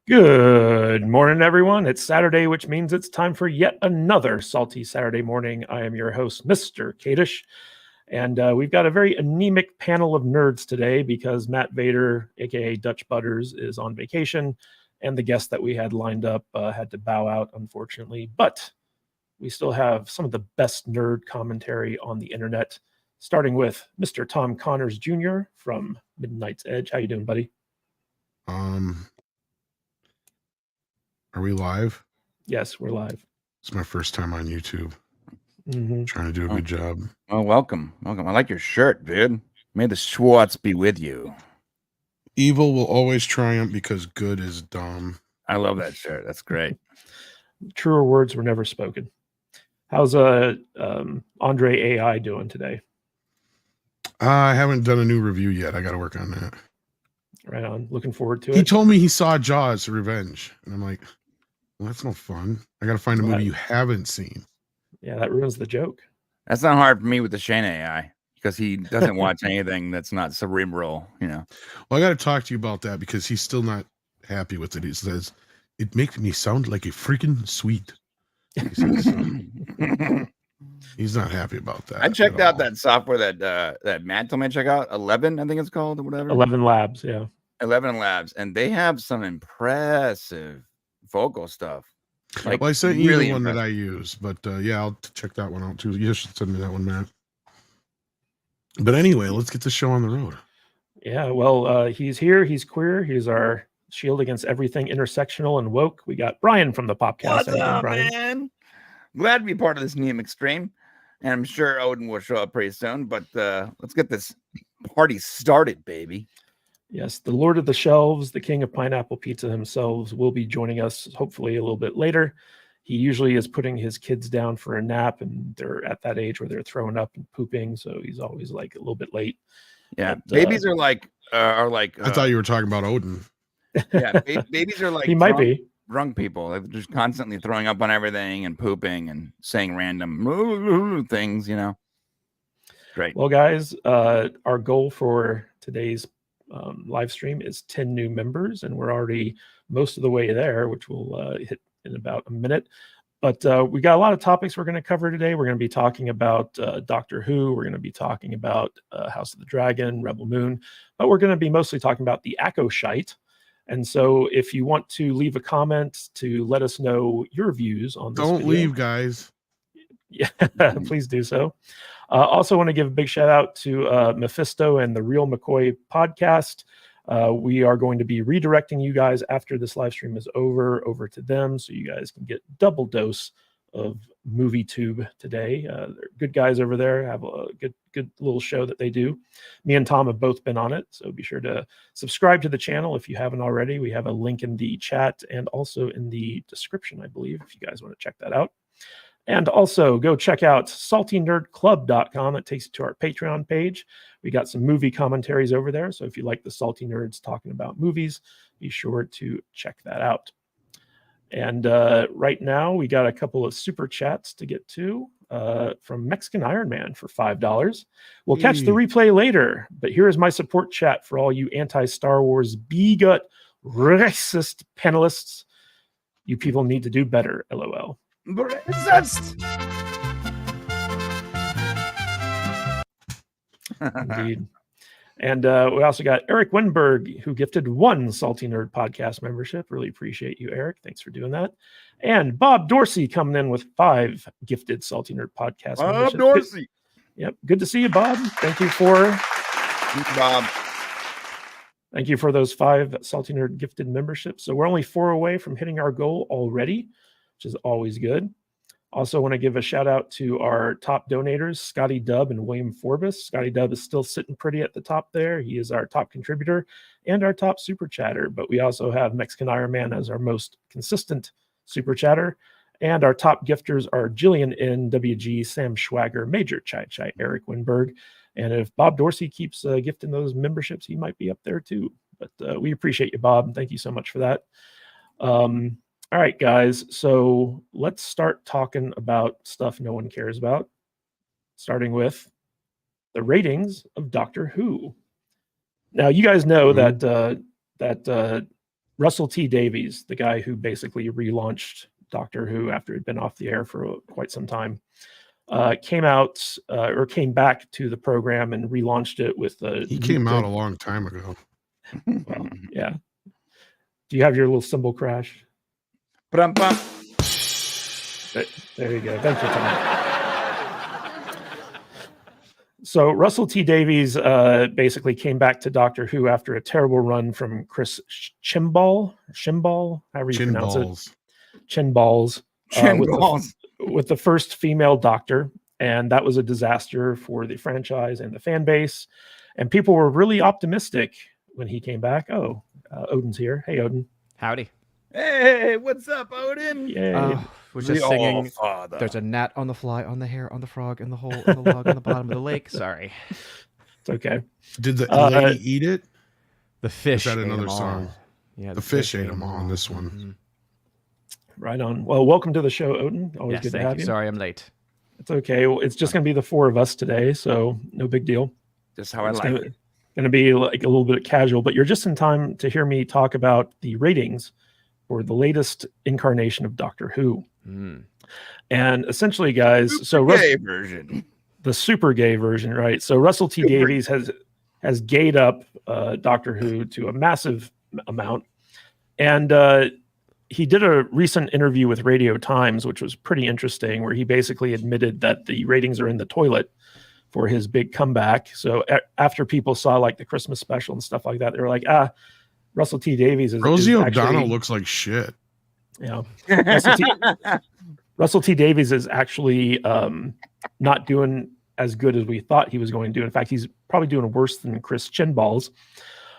Good morning, everyone. It's Saturday, which means it's time for yet another Salty Saturday morning. I am your host, Mr. Kadish, and we've got a very anemic panel of nerds today because Matt Vader, aka Dutch Butters, is on vacation, and the guest that we had lined up had to bow out, unfortunately. But we still have some of the best nerd commentary on the internet, starting with Mr. Tom Connors Jr. from Midnight's Edge. How you doing, buddy? Are we live? Yes, we're live. It's my first time on YouTube. Mm-hmm. Trying to do a good job. Oh, welcome. I like your shirt, dude. May the Schwartz be with you. Evil will always triumph because good is dumb. I love that shirt. That's great. Truer words were never spoken. How's Andre AI doing today? I haven't done a new review yet. I got to work on that. Right on. Looking forward to it. He told me he saw Jaws Revenge, and I'm like, well, that's no fun. I got to find a movie you haven't seen. Yeah, that ruins the joke. That's not hard for me with the Shane AI because he doesn't watch anything that's not cerebral, you know. Well, I got to talk to you about that because he's still not happy with it. He says, it makes me sound like a freaking sweet. He says, he's not happy about that. I checked out that software that Matt told me to check out, 11, I think it's called, or whatever. 11 Labs, yeah. 11 Labs, and they have some impressive vocal stuff. Like, well, I sent you the one that I use, but yeah, I'll check that one out too. You should send me that one, Matt. But anyway, let's get the show on the road. Yeah, well, he's here. He's queer. He's our shield against everything intersectional and woke. We got Brian from the Popcast. What's up, Brian? Man? Glad to be part of this anemic stream, and I'm sure Odin will show up pretty soon. But let's get this party started, baby. Yes, the Lord of the Shelves, the King of Pineapple Pizza himself, will be joining us hopefully a little bit later. He usually is putting his kids down for a nap, and they're at that age where they're throwing up and pooping, so he's always like a little bit late. Yeah, but, babies are like. I thought you were talking about Odin. Yeah, babies are like he might be drunk people. They're just constantly throwing up on everything and pooping and saying random things, you know. Great. Well, guys, our goal for today's live stream is 10 new members, and we're already most of the way there, which we'll hit in about a minute. But we got a lot of topics we're going to cover today. We're going to be talking about Doctor Who. We're going to be talking about House of the Dragon, Rebel Moon, but we're going to be mostly talking about the Acolyte. And so if you want to leave a comment to let us know your views on this Don't video, leave, guys. Yeah, please do so. Also want to give a big shout out to Mephisto and the Real McCoy podcast. We are going to be redirecting you guys after this live stream is over to them, so you guys can get double dose of movie tube today. They're good guys over there, have a good little show that they do. Me and Tom have both been on it, so be sure to subscribe to the channel if you haven't already. We have a link in the chat and also in the description, I believe, if you guys want to check that out. And also go check out saltynerdclub.com. It takes you to our Patreon page. We got some movie commentaries over there, so if you like the salty nerds talking about movies, be sure to check that out. And right now, we got a couple of super chats to get to from Mexican Iron Man for $5. We'll catch the replay later, but here is my support chat for all you anti-Star Wars B-gut racist panelists. You people need to do better, LOL. Indeed. And we also got Eric Winberg, who gifted 1 Salty Nerd podcast membership. Really appreciate you, Eric. Thanks for doing that. And Bob Dorsey coming in with 5 gifted Salty Nerd podcast memberships. Bob Dorsey. Yep. Good to see you, Bob. Thank you for Bob. Thank you for those 5 Salty Nerd gifted memberships. So we're only 4 away from hitting our goal already, which is always good. Also want to give a shout out to our top donators, Scotty Dub and William Forbus. Scotty Dub is still sitting pretty at the top there. He is our top contributor and our top super chatter, but we also have Mexican Iron Man as our most consistent super chatter. And our top gifters are Jillian N, WG, Sam Schwager, Major Chai Chai, Eric Winberg. And if Bob Dorsey keeps gifting those memberships, he might be up there too. But we appreciate you, Bob. Thank you so much for that. All right, guys, so let's start talking about stuff no one cares about, starting with the ratings of Doctor Who. Now, you guys know that Russell T Davies, the guy who basically relaunched Doctor Who after it had been off the air for quite some time, came back to the program and relaunched it with he came out a long time ago. Well, yeah. Do you have your little cymbal crash? Bum. There you go. Thanks for time. So Russell T Davies basically came back to Doctor Who after a terrible run from Chris Chibnall, however you pronounce it. Chinballs. With the first female Doctor, and that was a disaster for the franchise and the fan base. And people were really optimistic when he came back. Oh, Odin's here. Hey, Odin. Howdy. Hey, what's up, Odin? Yay. We're just singing. There's a gnat on the fly, on the hare, on the frog, in the hole, in the log, on the bottom of the lake. Sorry. It's okay. Did the lady eat it? The fish. Is that another song? Yeah, the fish ate them all on this one. Mm-hmm. Right on. Well, welcome to the show, Odin. Always good to have you. Sorry, I'm late. It's okay. Well, it's just going to be the four of us today, so no big deal. Just how I like it. Going to be like a little bit casual, but you're just in time to hear me talk about the ratings for the latest incarnation of Doctor Who. And essentially, guys, version. The super gay version, right? So Russell T Davies has gayed up Doctor Who to a massive amount, and he did a recent interview with Radio Times, which was pretty interesting, where he basically admitted that the ratings are in the toilet for his big comeback. So after people saw like the Christmas special and stuff like that, they were like, Russell T Davies is Rosie is O'Donnell actually, looks like shit. Yeah, Russell T Davies is actually not doing as good as we thought he was going to do. In fact, he's probably doing worse than Chris Chinballs.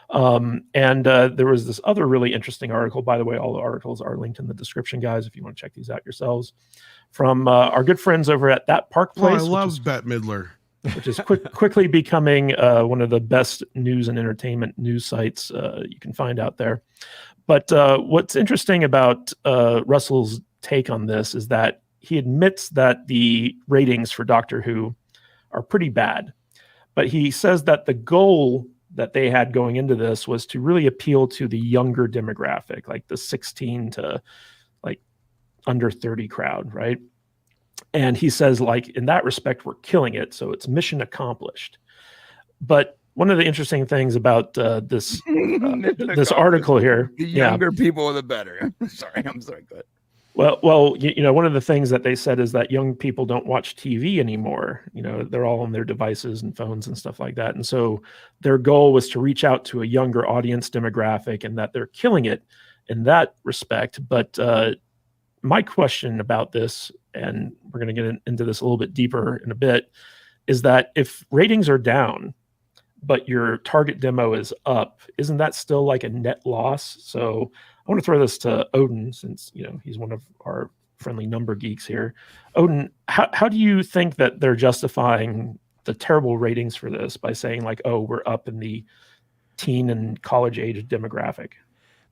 And there was this other really interesting article. By the way, all the articles are linked in the description, guys, if you want to check these out yourselves, from our good friends over at That Park Place. I love Bette Midler. Which is quickly becoming one of the best news and entertainment news sites you can find out there. But what's interesting about Russell's take on this is that he admits that the ratings for Doctor Who are pretty bad. But he says that the goal that they had going into this was to really appeal to the younger demographic, like the 16 to like under 30 crowd, right? And he says, like, in that respect, we're killing it. So it's mission accomplished. But one of the interesting things about this article here, the younger people, the better. I'm sorry. Go ahead. Well, you know, one of the things that they said is that young people don't watch TV anymore. You know, they're all on their devices and phones and stuff like that. And so their goal was to reach out to a younger audience demographic, and that they're killing it in that respect. But my question about this, and we're going to get into this a little bit deeper in a bit, is that if ratings are down, but your target demo is up, isn't that still like a net loss? So I want to throw this to Odin, since, you know, he's one of our friendly number geeks here. Odin, how do you think that they're justifying the terrible ratings for this by saying like, oh, we're up in the teen and college age demographic?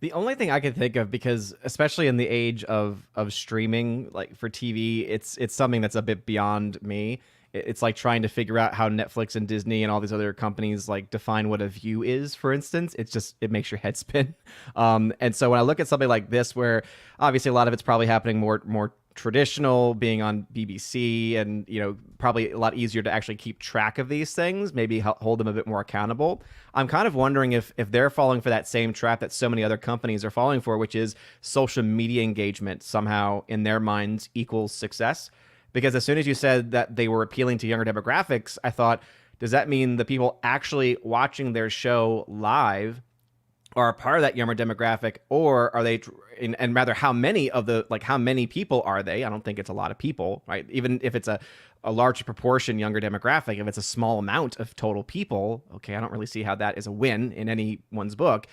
The only thing I can think of, because especially in the age of streaming, like for TV, it's something that's a bit beyond me. It's like trying to figure out how Netflix and Disney and all these other companies like define what a view is, for instance. It makes your head spin. And so when I look at something like this, where obviously a lot of it's probably happening more traditional, being on BBC, and, you know, probably a lot easier to actually keep track of these things, maybe hold them a bit more accountable. I'm kind of wondering if they're falling for that same trap that so many other companies are falling for, which is social media engagement somehow in their minds equals success. Because as soon as you said that they were appealing to younger demographics, I thought, does that mean the people actually watching their show live are a part of that younger demographic, or are they, and rather how many people are they? I don't think it's a lot of people, right? Even if it's a large proportion younger demographic, if it's a small amount of total people, okay, I don't really see how that is a win in anyone's book.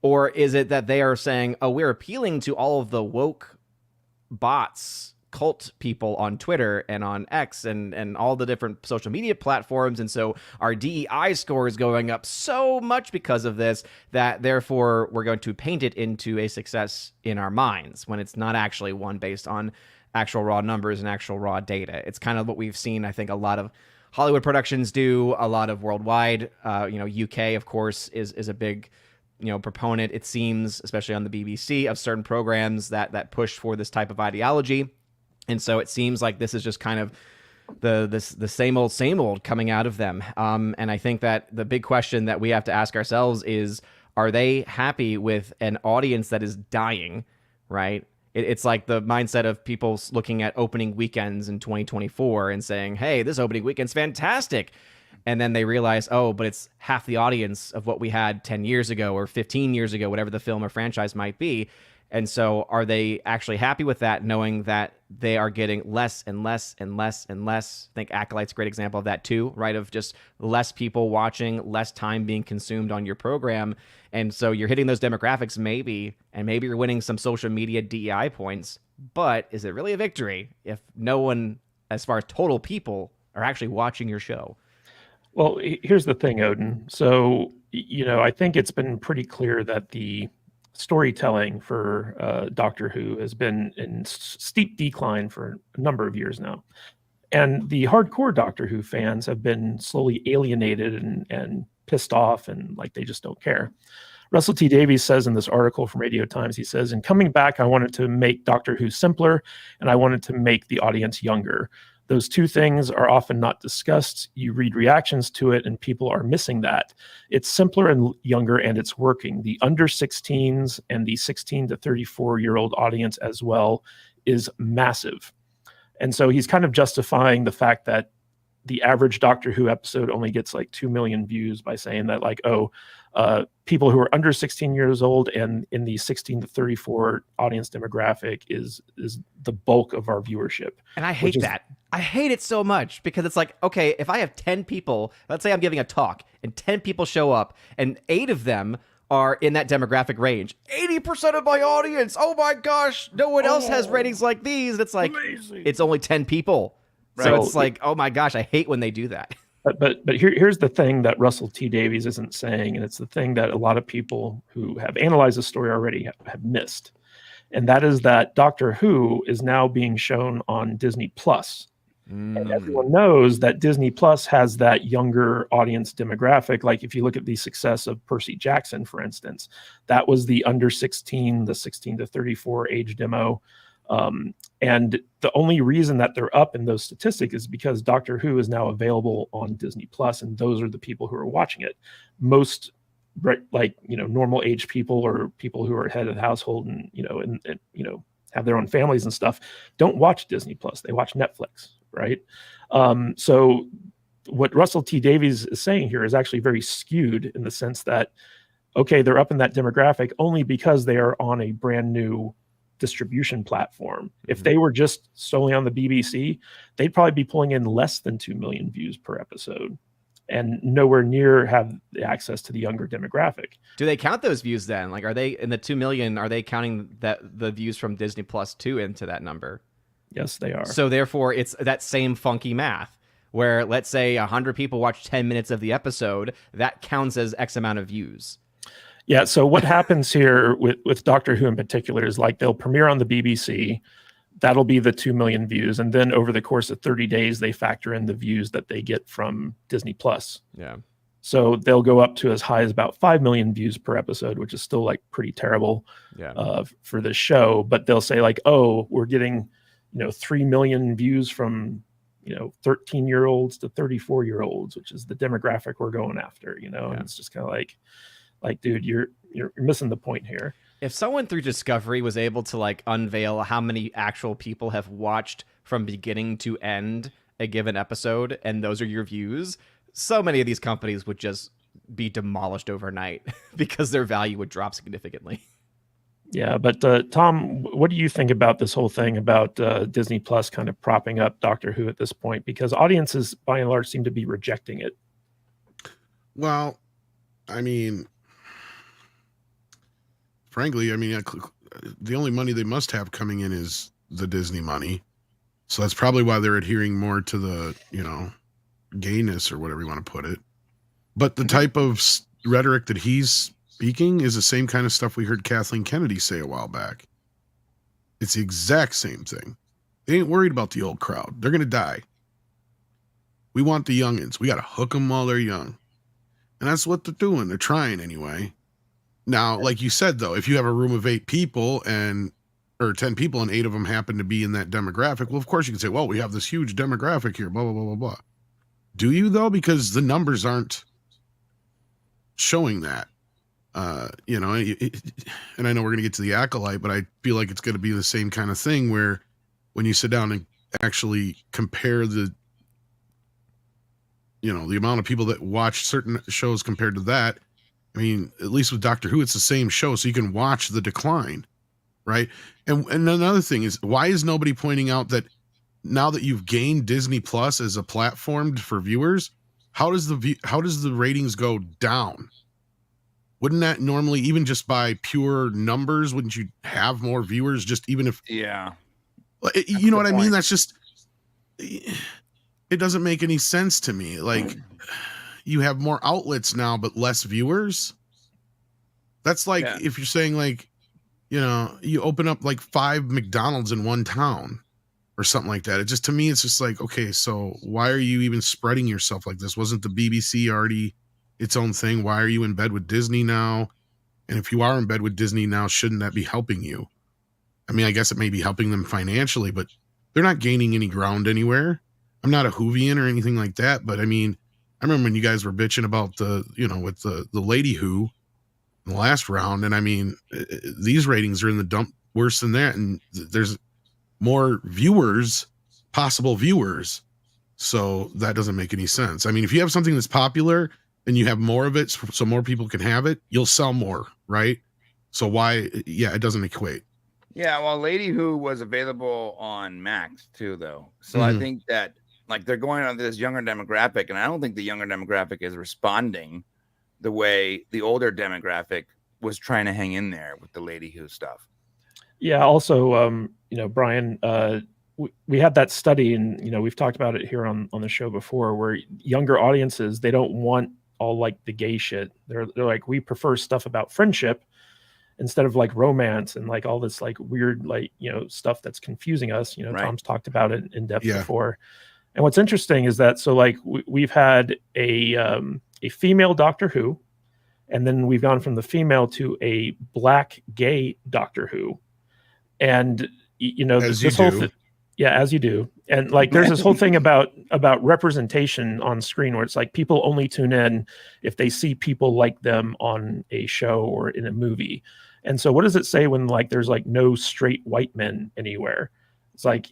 Or is it that they are saying, oh, we're appealing to all of the woke bots, cult people on Twitter and on X and all the different social media platforms, and so our DEI score is going up so much because of this that therefore we're going to paint it into a success in our minds, when it's not actually one based on actual raw numbers and actual raw data. It's kind of what we've seen, I think, a lot of Hollywood productions do, a lot of worldwide. UK, of course, is a big proponent, it seems, especially on the BBC, of certain programs that push for this type of ideology. And so it seems like this is just kind of the same old coming out of them. And I think that the big question that we have to ask ourselves is, are they happy with an audience that is dying, right? It's like the mindset of people looking at opening weekends in 2024 and saying, hey, this opening weekend's fantastic. And then they realize, oh, but it's half the audience of what we had 10 years ago or 15 years ago, whatever the film or franchise might be. And so are they actually happy with that, knowing that they are getting less and less and less and less? I think Acolyte's a great example of that too, right? Of just less people watching, less time being consumed on your program. And so you're hitting those demographics maybe, and maybe you're winning some social media DEI points, but is it really a victory if no one, as far as total people, are actually watching your show? Well, here's the thing, Odin. So, I think it's been pretty clear that the storytelling for Doctor Who has been in steep decline for a number of years now. And the hardcore Doctor Who fans have been slowly alienated and pissed off, and like they just don't care. Russell T Davies says in this article from Radio Times, he says, in coming back, I wanted to make Doctor Who simpler, and I wanted to make the audience younger. Those two things are often not discussed. You read reactions to it and people are missing that. It's simpler and younger, and it's working. The under 16s and the 16 to 34-year-old audience as well is massive. And so he's kind of justifying the fact that the average Doctor Who episode only gets like 2 million views by saying that, like, people who are under 16 years old and in the 16 to 34 audience demographic is the bulk of our viewership. And I hate that. I hate it so much, because it's like, okay, if I have 10 people, let's say I'm giving a talk and 10 people show up and 8 of them are in that demographic range. 80% of my audience. Oh my gosh, no one else has ratings like these. It's like, amazing. It's only 10 people. Right. So it's like, oh my gosh, I hate when they do that. But here's the thing that Russell T Davies isn't saying, and it's the thing that a lot of people who have analyzed the story already have missed. And that is that Doctor Who is now being shown on Disney Plus. And everyone knows that Disney Plus has that younger audience demographic. Like if you look at the success of Percy Jackson, for instance, that was the under 16, the 16 to 34 age demo. And the only reason that they're up in those statistics is because Doctor Who is now available on Disney Plus, and those are the people who are watching it. Most normal age people or people who are head of the household and have their own families and stuff don't watch Disney Plus. They watch Netflix, right? So what Russell T Davies is saying here is actually very skewed in the sense that, okay, they're up in that demographic only because they are on a brand new distribution platform. If they were just solely on the BBC, they'd probably be pulling in less than 2 million views per episode and nowhere near have the access to the younger demographic. Do they count those views then? Like, are they in the 2 million? Are they counting the views from Disney Plus 2 into that number? Yes, they are. So therefore, it's that same funky math where, let's say 100 people watch 10 minutes of the episode, that counts as X amount of views. Yeah, so what happens here with Doctor Who in particular is, like, they'll premiere on the BBC, that'll be the 2 million views, and then over the course of 30 days, they factor in the views that they get from Disney Plus. Yeah. So they'll go up to as high as about 5 million views per episode, which is still like pretty terrible for this show. But they'll say like, oh, we're getting 3 million views from 13-year-olds to 34-year-olds, which is the demographic we're going after. And it's just kind of like, dude, you're missing the point here. If someone through Discovery was able to like unveil how many actual people have watched from beginning to end a given episode, and those are your views, so many of these companies would just be demolished overnight because their value would drop significantly. Yeah, but Tom, what do you think about this whole thing about Disney Plus kind of propping up Doctor Who at this point? Because audiences, by and large, seem to be rejecting it. Well, I mean, frankly, the only money they must have coming in is the Disney money. So that's probably why they're adhering more to the, gayness or whatever you want to put it. But the type of rhetoric that he's speaking is the same kind of stuff we heard Kathleen Kennedy say a while back. It's the exact same thing. They ain't worried about the old crowd. They're going to die. We want the youngins. We got to hook them while they're young. And that's what they're doing. They're trying anyway. Now, like you said, though, if you have a room of 8 people or 10 people and 8 of them happen to be in that demographic, well, of course you can say, well, we have this huge demographic here, blah, blah, blah, blah, blah. Do you, though? Because the numbers aren't showing that. You know, and I know we're going to get to the Acolyte, but I feel like it's going to be the same kind of thing where when you sit down and actually compare the amount of people that watch certain shows compared to that, I mean, at least with Doctor Who, it's the same show, so you can watch the decline, right? And another thing is, why is nobody pointing out that now that you've gained Disney Plus as a platform for viewers, how does the ratings go down? Wouldn't that normally, even just by pure numbers, wouldn't you have more viewers? Just even if, Yeah, you know what I mean? That's just, it doesn't make any sense to me. Like, you have more outlets now, but less viewers. That's like if you're saying, like, you know, you open up like 5 McDonald's in one town or something like that. It just, to me, it's just like, okay, so why are you even spreading yourself like this? Wasn't the BBC already its own thing? Why are you in bed with Disney now? And if you are in bed with Disney now, shouldn't that be helping you? I mean, I guess it may be helping them financially, but they're not gaining any ground anywhere. I'm not a Whovian or anything like that, but I mean, I remember when you guys were bitching about with the Lady Who in the last round, and I mean, these ratings are in the dump worse than that, and there's more possible viewers, so that doesn't make any sense. I mean, if you have something that's popular and you have more of it so more people can have it, you'll sell more, right? So why, it doesn't equate. Yeah, well, Lady Who was available on Max too, though. So I think that, like, they're going on this younger demographic, and I don't think the younger demographic is responding the way the older demographic was trying to hang in there with the Lady Who stuff. Yeah. Also, Brian, we had that study, and we've talked about it here on the show before, where younger audiences, they don't want all like the gay shit. They're like, we prefer stuff about friendship instead of like romance and like all this like weird stuff that's confusing us. Right. Tom's talked about it in depth before. And what's interesting is that, so like we've had a female Doctor Who, and then we've gone from the female to a black gay Doctor Who, and this whole thing. Yeah, as you do. And like there's this whole thing about representation on screen where it's like people only tune in if they see people like them on a show or in a movie. And so what does it say when like there's like no straight white men anywhere? It's like,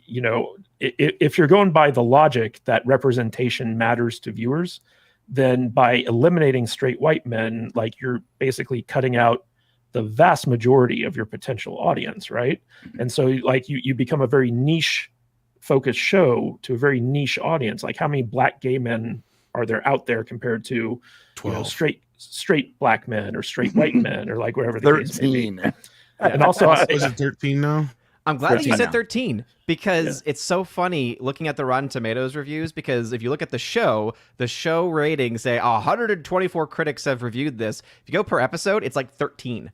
if you're going by the logic that representation matters to viewers, then by eliminating straight white men, like you're basically cutting out the vast majority of your potential audience, right? And so like you become a very niche focused show to a very niche audience. Like how many black gay men are there out there compared to 12 straight black men or straight white men or like wherever the case may be. And also is it 13 now? I'm glad that you said 13 because it's so funny looking at the Rotten Tomatoes reviews, because if you look at the show ratings say 124 critics have reviewed this. If you go per episode, it's like 13.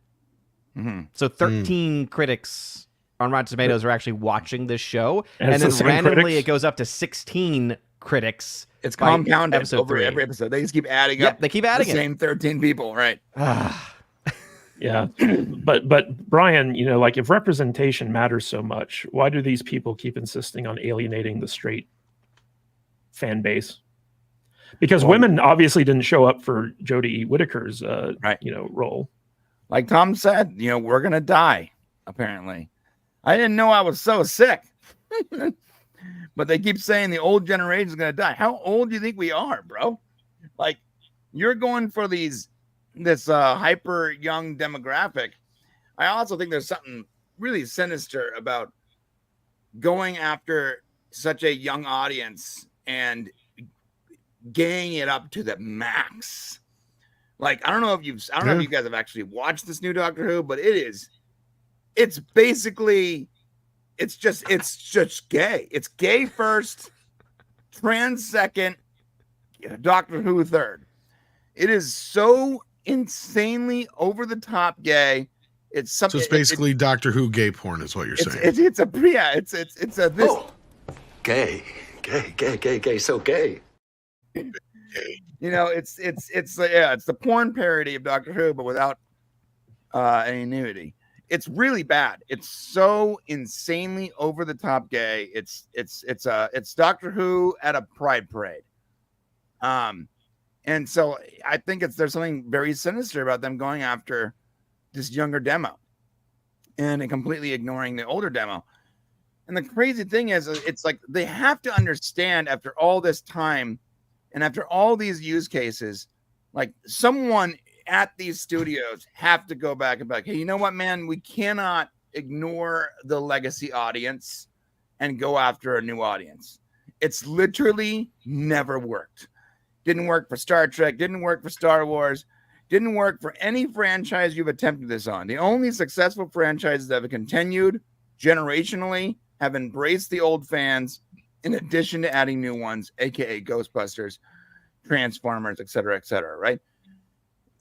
So 13 critics on Rotten Tomatoes are actually watching this show, and then randomly it goes up to 16 critics. It's compounded over every episode. They just keep adding up. They keep adding the same 13 people, right? Yeah, but Brian, like if representation matters so much, why do these people keep insisting on alienating the straight fan base? Because women obviously didn't show up for Jodie Whittaker's role. Like Tom said, we're gonna die. Apparently, I didn't know I was so sick. But they keep saying the old generation is gonna die. How old do you think we are, bro? Like, you're going for this hyper young demographic. I also think there's something really sinister about going after such a young audience and gaying it up to the max. Like, I don't know if you guys have actually watched this new Doctor Who, but it's just gay. It's gay first, trans second, Doctor Who third. It is so insanely over the top gay. It's something. So it's basically Doctor Who gay porn, is what you're saying. It's a this. Oh, gay, so gay. It's the porn parody of Doctor Who, but without anonymity. It's really bad. It's so insanely over the top gay. It's Doctor Who at a pride parade. And so I think there's something very sinister about them going after this younger demo and completely ignoring the older demo. And the crazy thing is, it's like they have to understand after all this time and after all these use cases, like someone at these studios have to go back and be like, hey, you know what, man, we cannot ignore the legacy audience and go after a new audience. It's literally never worked. Didn't work for Star Trek, didn't work for Star Wars, didn't work for any franchise you've attempted this on. The only successful franchises that have continued generationally have embraced the old fans in addition to adding new ones, aka Ghostbusters, Transformers, etc., right?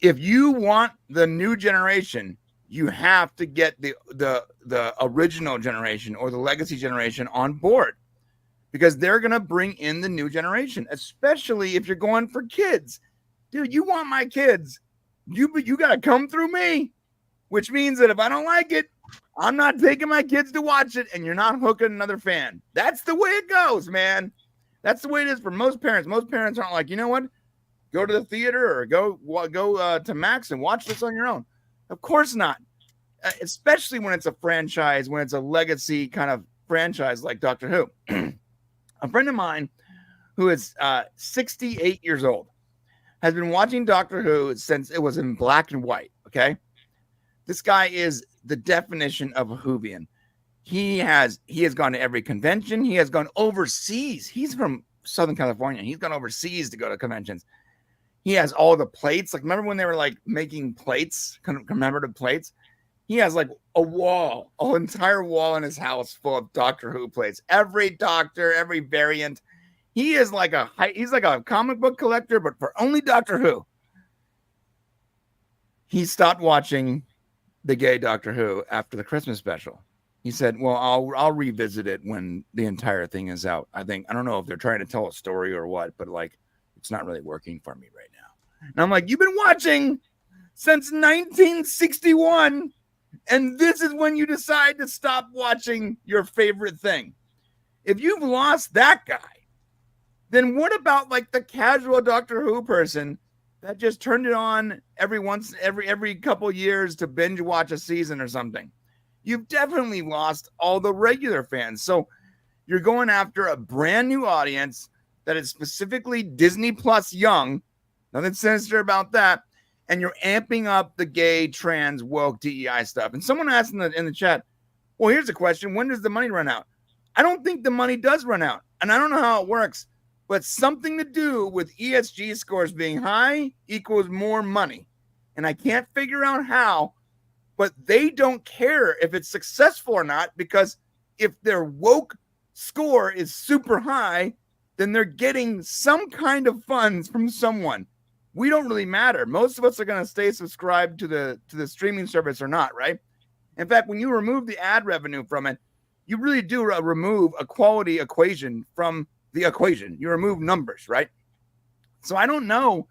If you want the new generation, you have to get the original generation or the legacy generation on board, because they're going to bring in the new generation, especially if you're going for kids. Dude, you want my kids, you got to come through me, which means that if I don't like it, I'm not taking my kids to watch it, and you're not hooking another fan. That's the way it goes, man. That's the way it is for most parents. Most parents aren't like, you know what? Go to the theater or go to Max and watch this on your own. Of course not. Especially when it's a franchise, when it's a legacy kind of franchise like Doctor Who. A friend of mine who is 68 years old has been watching Doctor Who since it was in black and white, okay? This guy is the definition of a Whovian. He has gone to every convention. He has gone overseas. He's from Southern California. He's gone overseas to go to conventions. He has all the plates. Like, remember when they were like making plates, commemorative plates? He has like an entire wall in his house full of Doctor Who plates. Every Doctor, every variant. He's like a comic book collector, but for only Doctor Who. He stopped watching the gay Doctor Who after the Christmas special. He said, well, I'll revisit it when the entire thing is out. I don't know if they're trying to tell a story or what, but like, it's not really working for me right now. And I'm like, you've been watching since 1961, and this is when you decide to stop watching your favorite thing. If you've lost that guy, then what about like the casual Doctor Who person that just turned it on every couple years to binge watch a season or something? You've definitely lost all the regular fans. So you're going after a brand new audience that is specifically Disney Plus young. Nothing sinister about that. And you're amping up the gay, trans, woke, DEI stuff. And someone asked in the chat, well, here's a question. When does the money run out? I don't think the money does run out. And I don't know how it works, but something to do with ESG scores being high equals more money. And I can't figure out how, but they don't care if it's successful or not, because if their woke score is super high, then they're getting some kind of funds from someone. We don't really matter. Most of us are going to stay subscribed to the streaming service or not, right? In fact, when you remove the ad revenue from it, you really do remove a quality equation from the equation. You remove numbers, right? So I don't know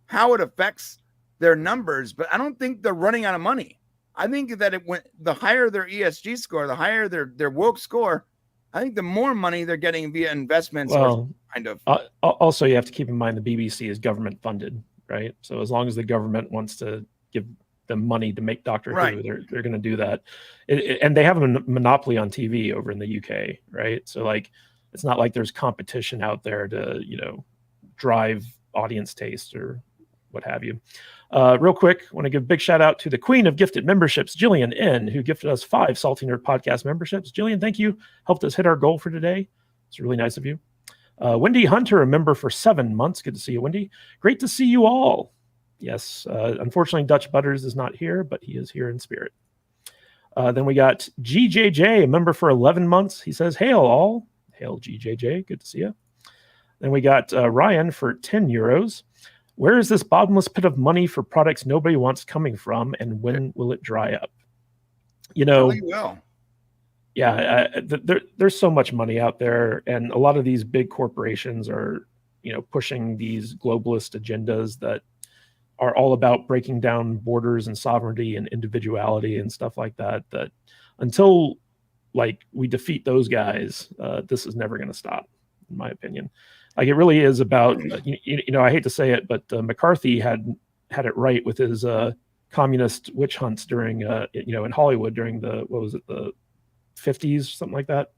how it affects their numbers, but I don't think they're running out of money. I think that the higher their ESG score, the higher their woke score, I think the more money they're getting via investments. Well, kind of. Also, you have to keep in mind the BBC is government funded, right? So as long as the government wants to give them money to make Doctor Who, they're going to do that. And they have a monopoly on TV over in the UK, right? So like, it's not like there's competition out there to, drive audience taste or what have you. Real quick, I want to give a big shout out to the queen of gifted memberships, Jillian N., who gifted us 5 Salty Nerd Podcast memberships. Jillian, thank you. Helped us hit our goal for today. It's really nice of you. Wendy Hunter, a member for 7 months. Good to see you, Wendy. Great to see you all. Yes, unfortunately, Dutch Butters is not here, but he is here in spirit. Then we got GJJ, a member for 11 months. He says, hail all. Hail GJJ. Good to see you. Then we got Ryan for 10 euros. Where is this bottomless pit of money for products nobody wants coming from, and when will it dry up? Well. Yeah, there's so much money out there, and a lot of these big corporations are, pushing these globalist agendas that, are all about breaking down borders and sovereignty and individuality and stuff like that. That until like we defeat those guys, this is never going to stop, in my opinion. Like it really is about I hate to say it, but McCarthy had it right with his communist witch hunts during in Hollywood during the the 50s, something like that.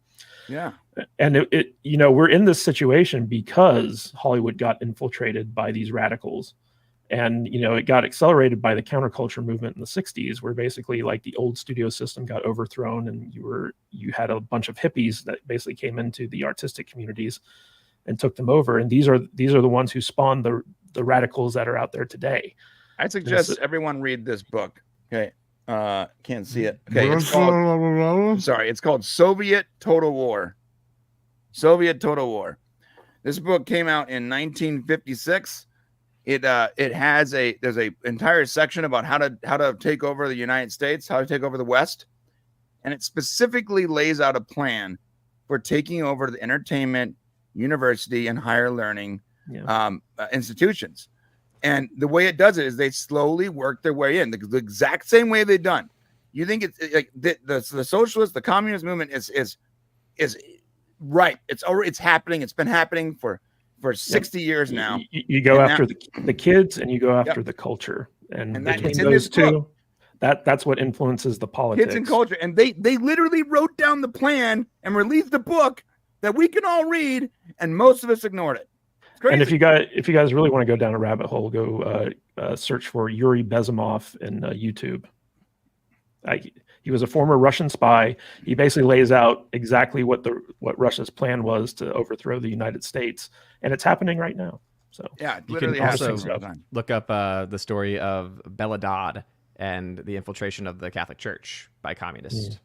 Yeah. And we're in this situation because Hollywood got infiltrated by these radicals. And, it got accelerated by the counterculture movement in the 60s, where basically like the old studio system got overthrown and you had a bunch of hippies that basically came into the artistic communities and took them over. And these are the ones who spawned the radicals that are out there today. I suggest everyone read this book. Okay. Can't see it. Okay. It's called Soviet Total War. Soviet Total War. This book came out in 1956. There's a entire section about how to take over the United States, how to take over the West, and it specifically lays out a plan for taking over the entertainment, university, and higher learning institutions. And the way it does it is they slowly work their way in the exact same way they've done. You think it's like the socialist, the communist movement is right. It's happening. It's been happening for 60 years now. You go after the kids and you go after the culture. And between those two, that's what influences the politics. Kids and culture. And they literally wrote down the plan and released a book that we can all read, and most of us ignored it. It's crazy. And if you guys really want to go down a rabbit hole, go search for Yuri Bezimov in YouTube. He was a former Russian spy. He basically lays out exactly what Russia's plan was to overthrow the United States, and it's happening right now. So yeah, you can also look up the story of Bella Dodd and the infiltration of the Catholic Church by communists.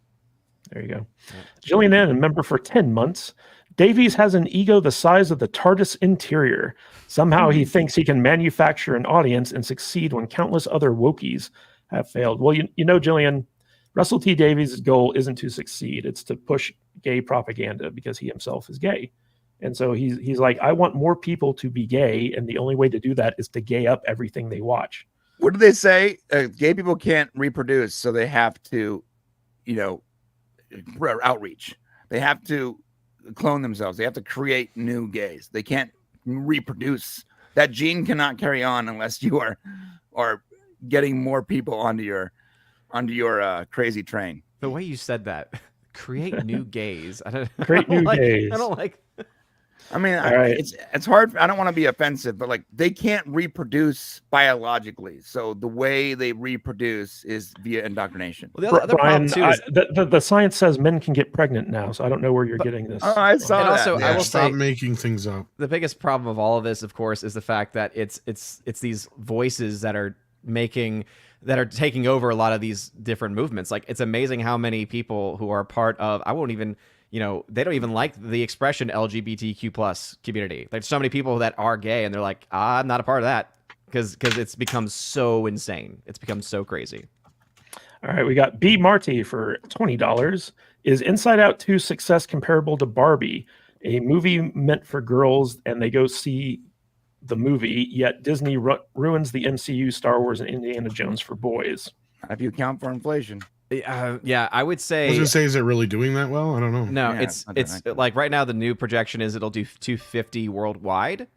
There you go. Yeah. Jillian Ann, a member for 10 months. Davies has an ego the size of the TARDIS interior. Somehow he thinks he can manufacture an audience and succeed when countless other wokies have failed. Well, Jillian, Russell T Davies' goal isn't to succeed. It's to push gay propaganda because he himself is gay. And so he's like, I want more people to be gay. And the only way to do that is to gay up everything they watch. What do they say? Gay people can't reproduce. So they have to, outreach. They have to clone themselves. They have to create new gays. They can't reproduce. That gene cannot carry on unless you are getting more people onto your crazy train. The way you said that, create new gays. Create new gays. I don't like. I mean, it's hard. I don't want to be offensive, but like they can't reproduce biologically. So the way they reproduce is via indoctrination. Well, the other Brian, problem too is the science says men can get pregnant now. So I don't know where you're getting this. Oh, I saw and that. Also, Yeah, I will stop say making things up. The biggest problem of all of this, of course, is the fact that it's these voices that are taking over a lot of these different movements. Like it's amazing how many people who are part of, they don't even like the expression LGBTQ plus community. There's so many people that are gay and they're like, I'm not a part of that because it's become so insane. It's become so crazy. All right. We got B Marty for $20. Is Inside Out 2 success comparable to Barbie, a movie meant for girls and they go see the movie, yet Disney ruins the MCU, Star Wars, and Indiana Jones for boys? If you account for inflation. Yeah, I would say. I was gonna say, is it really doing that well? I don't know. No, Yeah, it's like right now the new projection is it'll do 250 worldwide.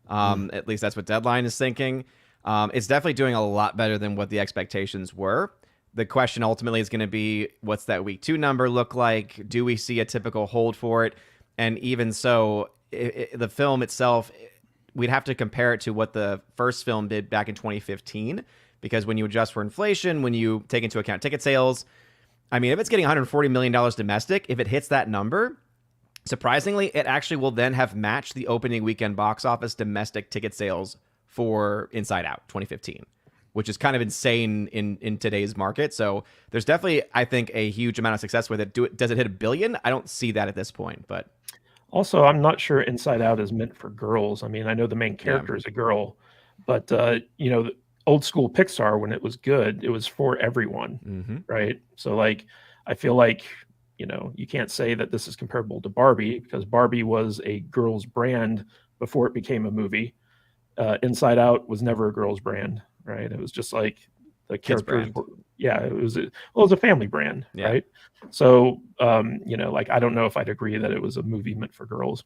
At least that's what Deadline is thinking. It's definitely doing a lot better than what the expectations were. The question ultimately is going to be, what's that week 2 number look like? Do we see a typical hold for it? And even so, the film itself, we'd have to compare it to what the first film did back in 2015. Because when you adjust for inflation, when you take into account ticket sales, I mean, if it's getting $140 million domestic, if it hits that number, surprisingly, it actually will then have matched the opening weekend box office domestic ticket sales for Inside Out 2015, which is kind of insane in today's market. So there's definitely, I think, a huge amount of success with it. Does it hit $1 billion? I don't see that at this point, but. Also, I'm not sure Inside Out is meant for girls. I mean, I know the main character is a girl, but old school Pixar, when it was good, it was for everyone, right? So like, I feel like, you can't say that this is comparable to Barbie because Barbie was a girl's brand before it became a movie. Inside Out was never a girl's brand. right? It was just like the Kids characters brand. were, yeah, it was it was a family brand, Yeah. right? So like I don't know if I'd agree that it was a movie meant for girls.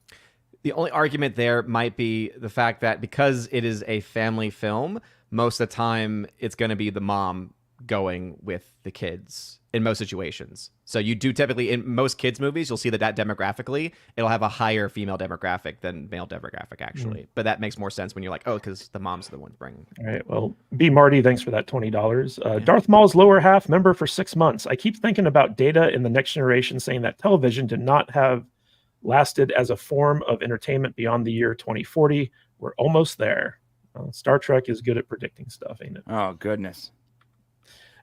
The only argument there might be the fact that because it is a family film, most of the time it's going to be the mom going with the kids in most situations. So you do typically, in most kids movies, you'll see that demographically, it'll have a higher female demographic than male demographic, actually. But that makes more sense when you're like, oh, because the moms are the ones bringing. All right. Well, B. Marty, thanks for that $20. Darth Maul's lower half member for 6 months. I keep thinking about Data in the Next Generation saying that television did not have lasted as a form of entertainment beyond the year 2040. We're almost there. Star Trek is good at predicting stuff, ain't it? Oh, goodness.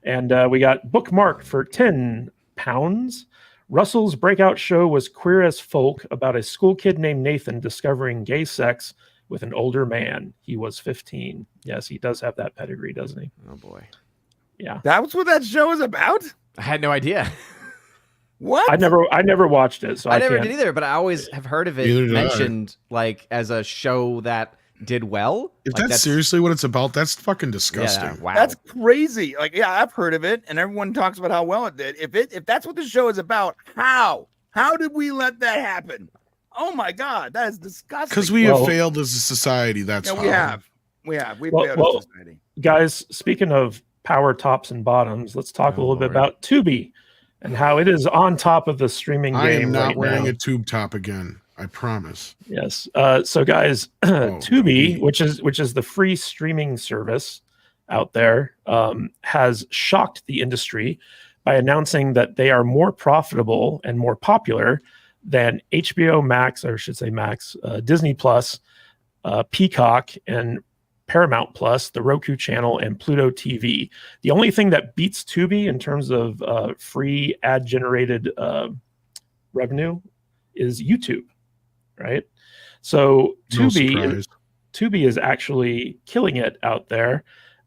And we got Bookmark for £10. Russell's breakout show was Queer as Folk, about a school kid named Nathan discovering gay sex with an older man. He was 15. Yes, he does have that pedigree, doesn't he? Oh, boy. Yeah. That's what that show is about? I had no idea. What? I never watched it, so I I never can't. did either, but I always have heard of Neither it did I. mentioned like as a show that did well. If Like, that's seriously what it's about, that's fucking disgusting. Yeah, wow. That's crazy. Like, yeah, I've heard of it, and everyone talks about how well it did. If that's what the show is about, how did we let that happen? Oh my God, that is disgusting. Because we Well- have failed as a society. That's yeah, how. we have. We've Well- failed well- as a society. Guys, speaking of power tops and bottoms, let's talk a Oh, little bit Lord. about Tubi and how it is on top of the streaming I game am not right wearing now. a tube top again. I promise. Yes. So guys, Tubi, which is the free streaming service out there, has shocked the industry by announcing that they are more profitable and more popular than HBO Max, or I should say Max, Disney Plus, Peacock, and Paramount Plus, the Roku channel, and Pluto TV. The only thing that beats Tubi in terms of free ad-generated revenue is YouTube, right? So No Tubi surprise. is actually killing it out there.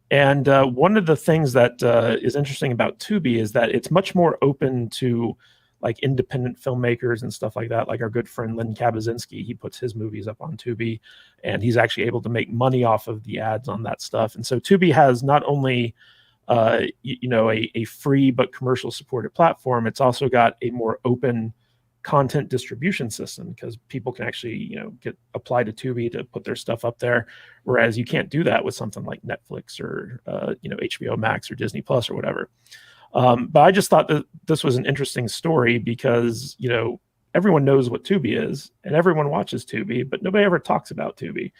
And one of the things that is interesting about Tubi is that it's much more open to like independent filmmakers and stuff like that. Like our good friend Len Kabaczynski, he puts his movies up on Tubi, and he's actually able to make money off of the ads on that stuff. And so Tubi has not only a free but commercial supported platform, it's also got a more open content distribution system, because people can actually apply to Tubi to put their stuff up there, whereas you can't do that with something like Netflix or HBO Max or Disney Plus or whatever. But I just thought that this was an interesting story because everyone knows what Tubi is and everyone watches Tubi, but nobody ever talks about Tubi.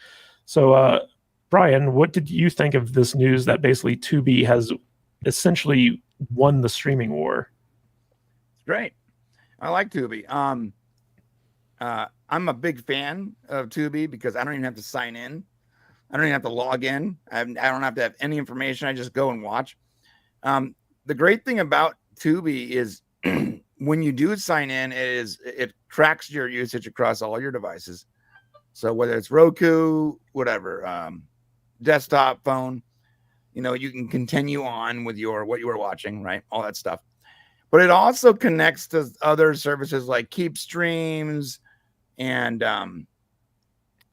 So Brian, what did you think of this news that basically Tubi has essentially won the streaming war? Great. I like Tubi. I'm a big fan of Tubi because I don't even have to sign in. I don't even have to log in. I don't have to have any information. I just go and watch. The great thing about Tubi is when you do sign in, it tracks your usage across all your devices. So whether it's Roku, whatever, desktop, phone, you can continue on with what you were watching, right? All that stuff. But it also connects to other services like Keep Streams and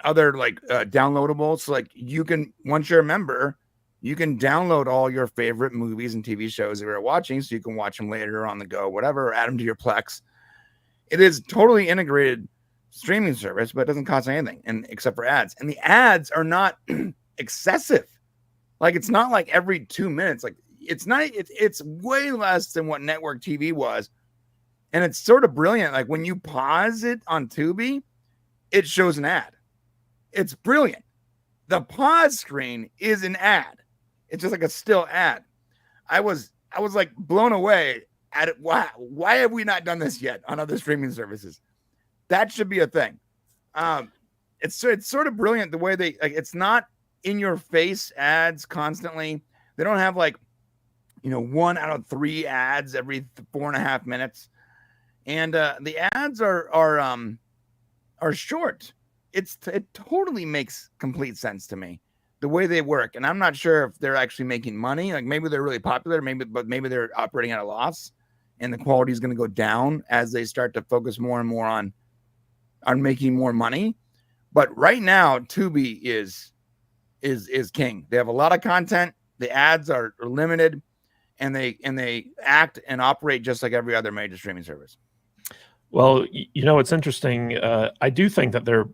other like downloadables. So like you can, once you're a member, you can download all your favorite movies and TV shows that we're watching, so you can watch them later on the go, whatever, or add them to your Plex. It is totally integrated streaming service, but it doesn't cost anything, and except for ads. And the ads are not excessive. Like it's not like every 2 minutes. Like it's not. It's way less than what network TV was, and it's sort of brilliant. Like when you pause it on Tubi, it shows an ad. It's brilliant. The pause screen is an ad. It's just like a still ad. I was like blown away at it. Why have we not done this yet on other streaming services? That should be a thing. It's sort of brilliant the way they like. It's not in your face ads constantly. They don't have like 1 out of 3 ads every 4.5 minutes, and the ads are short. It totally makes complete sense to me the way they work, and I'm not sure if they're actually making money. Like maybe they're really popular, maybe they're operating at a loss, and the quality is going to go down as they start to focus more and more on making more money. But right now, Tubi is king. They have a lot of content. The ads are limited, and they act and operate just like every other major streaming service. Well, it's interesting. I do think that they're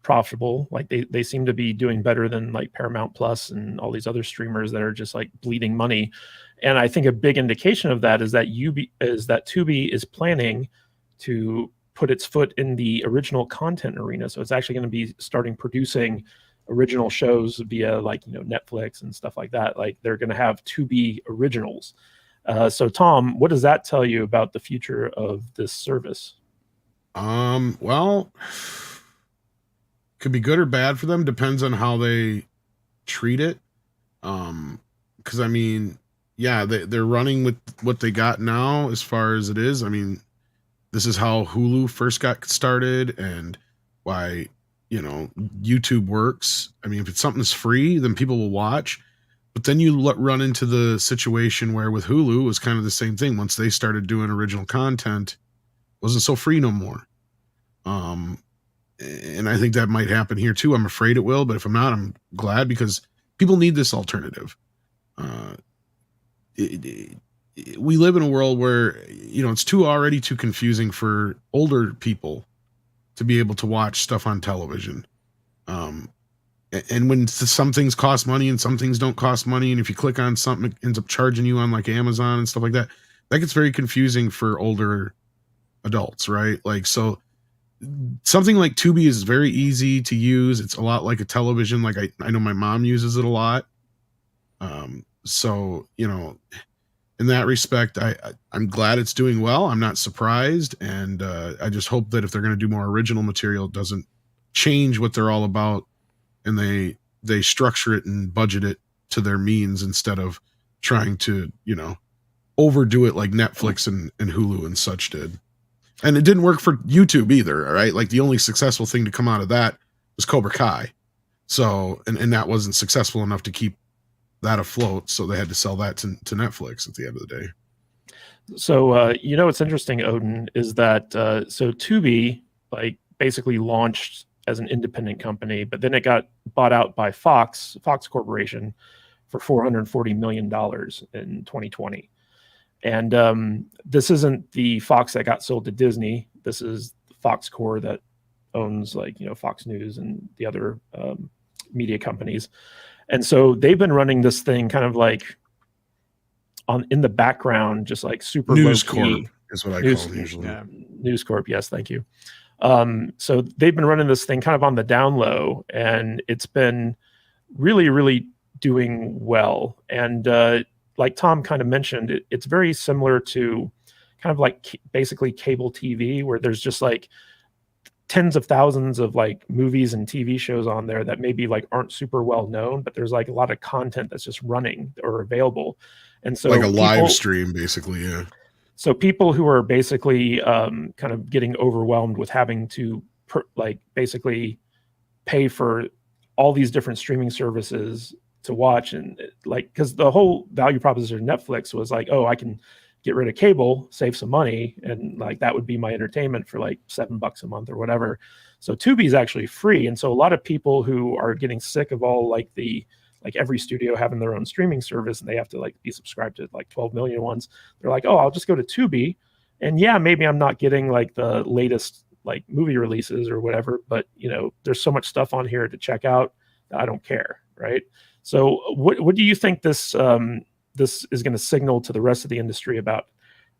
profitable. Like they seem to be doing better than like Paramount Plus and all these other streamers that are just like bleeding money. And I think a big indication of that is that Tubi is planning to put its foot in the original content arena. So it's actually going to be starting producing original shows via like Netflix and stuff like that. Like they're going to have Tubi originals. So Tom, what does that tell you about the future of this service? Well, could be good or bad for them. Depends on how they treat it. Because I mean, yeah, they're running with what they got now as far as it is. I mean, this is how Hulu first got started and why, YouTube works. I mean, if it's something's free, then people will watch. But then you run into the situation where with Hulu, it was kind of the same thing. Once they started doing original content, it wasn't so free no more. And I think that might happen here too. I'm afraid it will, but if I'm not, I'm glad because people need this alternative. We live in a world where, it's already too confusing for older people to be able to watch stuff on television. And when some things cost money and some things don't cost money, and if you click on something, it ends up charging you on like Amazon and stuff like that, that gets very confusing for older adults, right? Like, so something like Tubi is very easy to use. It's a lot like a television. Like I know my mom uses it a lot. So, in that respect, I'm glad it's doing well. I'm not surprised. And I just hope that if they're going to do more original material, it doesn't change what they're all about. And they structure it and budget it to their means instead of trying to, overdo it like Netflix and Hulu and such did. And it didn't work for YouTube either, all right? Like the only successful thing to come out of that was Cobra Kai. So, and that wasn't successful enough to keep that afloat. So they had to sell that to Netflix at the end of the day. So, what's interesting, Odin, is that, so Tubi like basically launched as an independent company, but then it got bought out by Fox Corporation for $440 million in 2020. And this isn't the Fox that got sold to Disney. This is Fox Corp that owns like, Fox News and the other media companies. And so they've been running this thing kind of like in the background, just like super News low-key. Corp is what I call it usually. Yeah, News Corp. Yes. Thank you. So they've been running this thing kind of on the down low, and it's been really, really doing well. And like Tom kind of mentioned, it's very similar to kind of like basically cable TV, where there's just like tens of thousands of like movies and TV shows on there that maybe like aren't super well known, but there's like a lot of content that's just running or available. And so like a live stream, basically. Yeah. So people who are basically kind of getting overwhelmed with having to basically pay for all these different streaming services to watch, and like, because the whole value proposition of Netflix was like, oh, I can get rid of cable, save some money, and like that would be my entertainment for like $7 a month or whatever. So Tubi is actually free, and so a lot of people who are getting sick of all like every studio having their own streaming service and they have to like be subscribed to like 12 million ones, they're like, oh, I'll just go to Tubi, and yeah, maybe I'm not getting like the latest like movie releases or whatever, but there's so much stuff on here to check out that I don't care, right? So what do you think this is going to signal to the rest of the industry about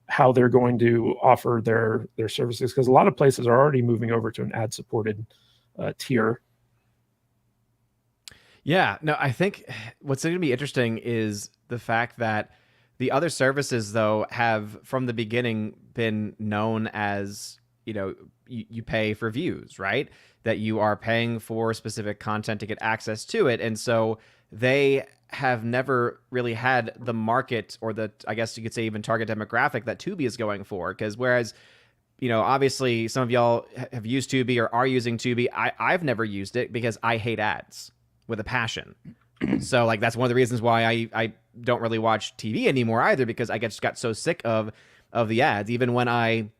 how they're going to offer their services? Because a lot of places are already moving over to an ad-supported tier. Yeah, no, I think what's going to be interesting is the fact that the other services, though, have from the beginning been known as, you pay for views, right? That you are paying for specific content to get access to it. And so they have never really had the market or I guess you could say even target demographic that Tubi is going for. Because whereas, obviously some of y'all have used Tubi or are using Tubi, I've never used it because I hate ads with a passion. So like that's one of the reasons why I don't really watch TV anymore either, because I just got so sick of the ads. Even when I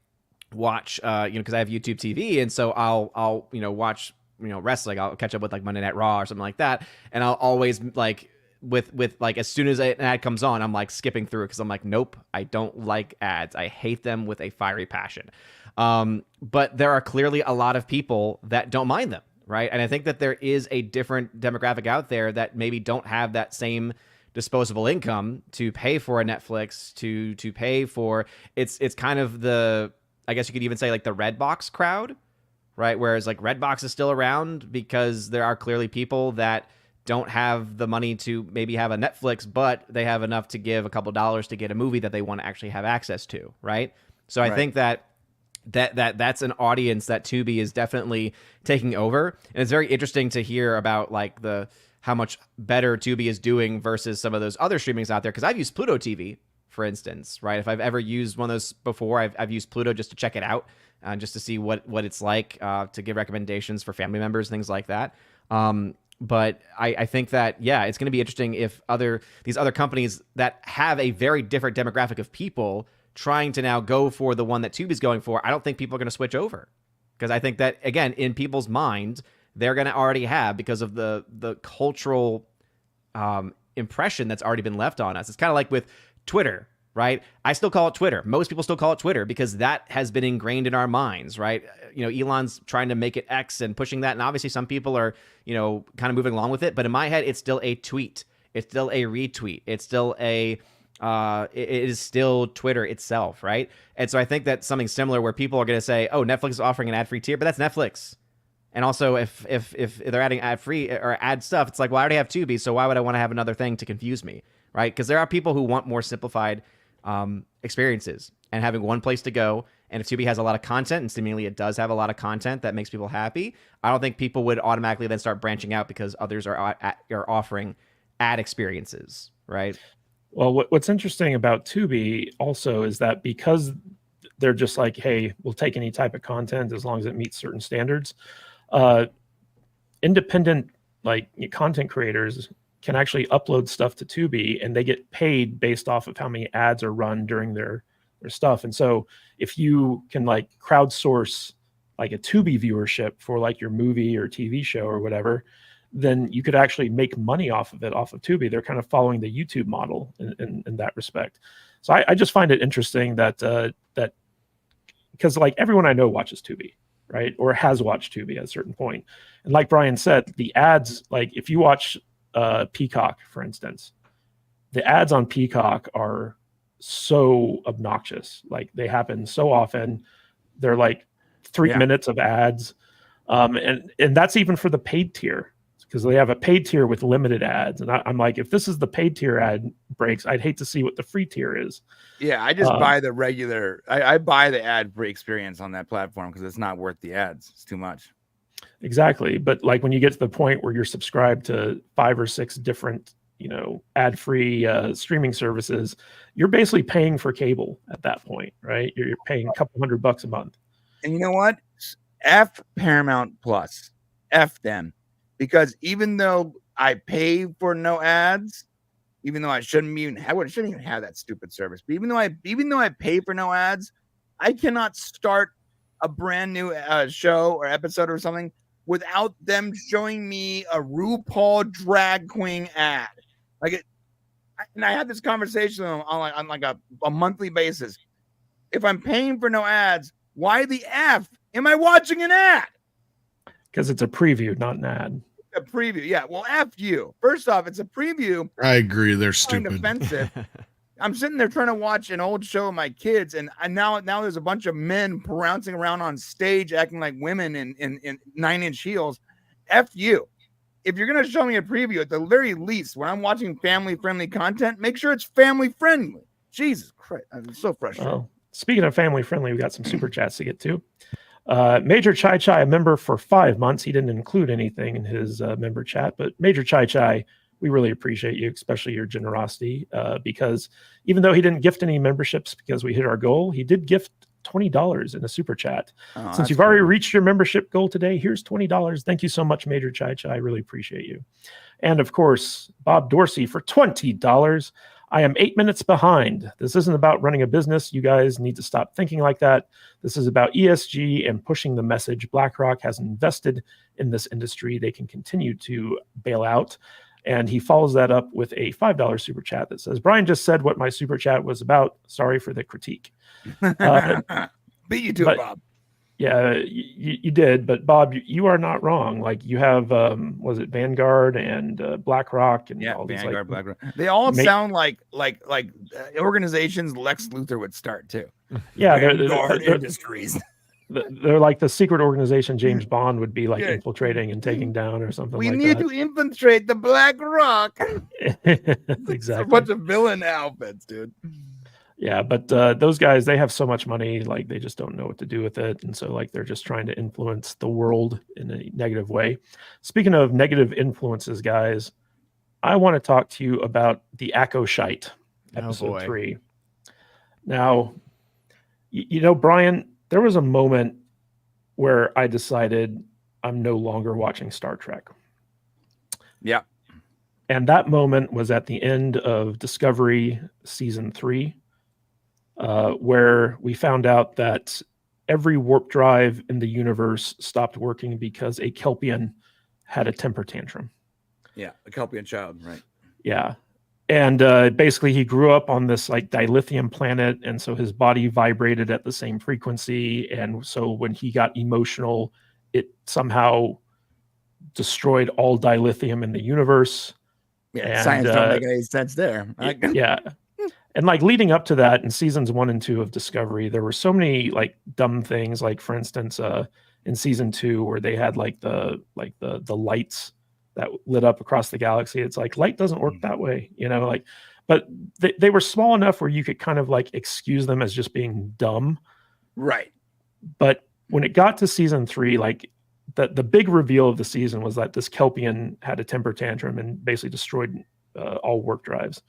watch because I have YouTube TV, and so I'll watch wrestling, I'll catch up with like Monday Night Raw or something like that, and I'll always like with like as soon as an ad comes on, I'm like skipping through it because I'm like, nope, I don't like ads. I hate them with a fiery passion. But there are clearly a lot of people that don't mind them, right? And I think that there is a different demographic out there that maybe don't have that same disposable income to pay for a Netflix, to pay for it's kind of the, I guess you could even say like the Redbox crowd, right? Whereas like Redbox is still around because there are clearly people that don't have the money to maybe have a Netflix, but they have enough to give a couple dollars to get a movie that they want to actually have access to, right? So I think that's an audience that Tubi is definitely taking over, and it's very interesting to hear about like how much better Tubi is doing versus some of those other streamings out there. Because I've used Pluto TV, for instance, right? If I've ever used one of those before, I've used Pluto just to check it out, just to see what it's like, to give recommendations for family members, things like that. But I think that, yeah, it's going to be interesting if these other companies that have a very different demographic of people trying to now go for the one that Tubi's going for. I don't think people are going to switch over, because I think that, again, in people's minds, they're going to already have, because of the cultural impression that's already been left on us. It's kind of like with Twitter, right? I still call it Twitter. Most people still call it Twitter because that has been ingrained in our minds, right? You know, Elon's trying to make it X and pushing that. And obviously some people are, you know, kind of moving along with it. But in my head, it's still a tweet. It's still a retweet. It's still it is still Twitter itself, right? And so I think that's something similar where people are going to say, oh, Netflix is offering an ad-free tier, but that's Netflix. And also if they're adding ad-free or ad stuff, it's like, well, I already have Tubi, so why would I want to have another thing to confuse me, right? Because there are people who want more simplified experiences and having one place to go. And if Tubi has a lot of content, and seemingly it does have a lot of content that makes people happy, I don't think people would automatically then start branching out because others are offering ad experiences, right? Well, what's interesting about Tubi also is that because they're just like, hey, we'll take any type of content as long as it meets certain standards. Independent like content creators can actually upload stuff to Tubi, and they get paid based off of how many ads are run during their stuff. And so if you can like crowdsource like a Tubi viewership for like your movie or TV show or whatever, then you could actually make money off of it, off of Tubi. They're kind of following the YouTube model in that respect. So I just find it interesting that that because like everyone I know watches Tubi, right? Or has watched Tubi at a certain point. And like Brian said, the ads, like if you watch Peacock, for instance, the ads on Peacock are so obnoxious. Like they happen so often. They're like 3 minutes of ads. And that's even for the paid tier, because they have a paid tier with limited ads. And I'm like, if this is the paid tier ad breaks, I'd hate to see what the free tier is. Yeah, I just buy the regular. I buy the ad-free experience on that platform because it's not worth the ads. It's too much. Exactly. But like when you get to the point where you're subscribed to 5 or 6 different, you know, ad-free streaming services, you're basically paying for cable at that point, right? You're paying a couple $100 a month. And you know what? F Paramount Plus. F them. Because even though I pay for no ads, even though I shouldn't even have that stupid service, but even though I pay for no ads, I cannot start a brand new show or episode or something without them showing me a RuPaul drag queen ad. And I had this conversation on like a monthly basis. If I'm paying for no ads, why the F am I watching an ad? Because it's a preview, not an ad. A preview, yeah. Well, F you. First off, it's a preview. I agree. They're Kind stupid. of offensive. I'm sitting there trying to watch an old show of my kids, and now there's a bunch of men pronouncing around on stage acting like women in 9-inch heels. F you. If you're gonna show me a preview, at the very least, when I'm watching family-friendly content, make sure it's family-friendly. Jesus Christ, I'm so frustrated. Well, speaking of family-friendly, we got some super chats to get to. Major Chai Chai, a member for 5 months. He didn't include anything in his member chat, but Major Chai Chai, we really appreciate you, especially your generosity, because even though he didn't gift any memberships because we hit our goal, he did gift $20 in a super chat. Since you've already reached your membership goal today, here's $20. Thank you so much, Major Chai Chai. I really appreciate you. And of course, Bob Dorsey for $20. I am 8 minutes behind. This isn't about running a business. You guys need to stop thinking like that. This is about ESG and pushing the message. BlackRock has invested in this industry. They can continue to bail out. And he follows that up with a $5 super chat that says, Brian just said what my super chat was about. Sorry for the critique. Beat you to it, Bob. Yeah, you did. But Bob, you are not wrong. Like you have, was it Vanguard and BlackRock and all these Vanguard, like, BlackRock. They all sound like organizations Lex Luthor would start too. Yeah, Vanguard Industries. They're like the secret organization James Bond would be like infiltrating and taking down or something we like need that. to infiltrate the Black Rock. Exactly. A bunch of villain outfits, dude. Yeah, but those guys, they have so much money, like they just don't know what to do with it. And so like they're just trying to influence the world in a negative way. Speaking of negative influences, guys, I want to talk to you about the Acolyte, episode 3. Now, you know, Brian, there was a moment where I decided I'm no longer watching Star Trek. Yeah. And that moment was at the end of Discovery season 3, where we found out that every warp drive in the universe stopped working because a Kelpian had a temper tantrum. Yeah, a Kelpian child, right? Yeah. And basically he grew up on this like dilithium planet, and so his body vibrated at the same frequency, and so when he got emotional, it somehow destroyed all dilithium in the universe. Yeah, and, science don't make any sense there. Yeah. And like leading up to that in seasons 1 and 2 of Discovery, there were so many like dumb things, like for instance, in season 2 where they had like the lights that lit up across the galaxy. It's like light doesn't work that way, you know, like, but they were small enough where you could kind of like excuse them as just being dumb. Right. But when it got to season 3, like the big reveal of the season was that this Kelpian had a temper tantrum and basically destroyed all warp drives.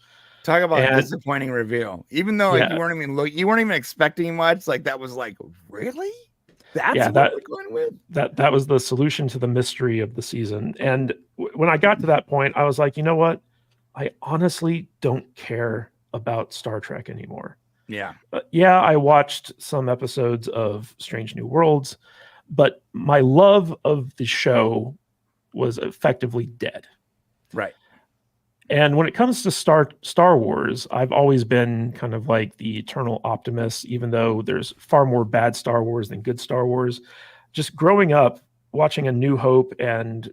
Talk about a disappointing reveal. Even though like, you weren't even expecting much, like that was like, really? That's what we're going with? That was the solution to the mystery of the season. And when I got to that point, I was like, you know what? I honestly don't care about Star Trek anymore. Yeah. Yeah, I watched some episodes of Strange New Worlds, but my love of the show was effectively dead. Right. And when it comes to Star Wars, I've always been kind of like the eternal optimist, even though there's far more bad Star Wars than good Star Wars. Just growing up, watching A New Hope and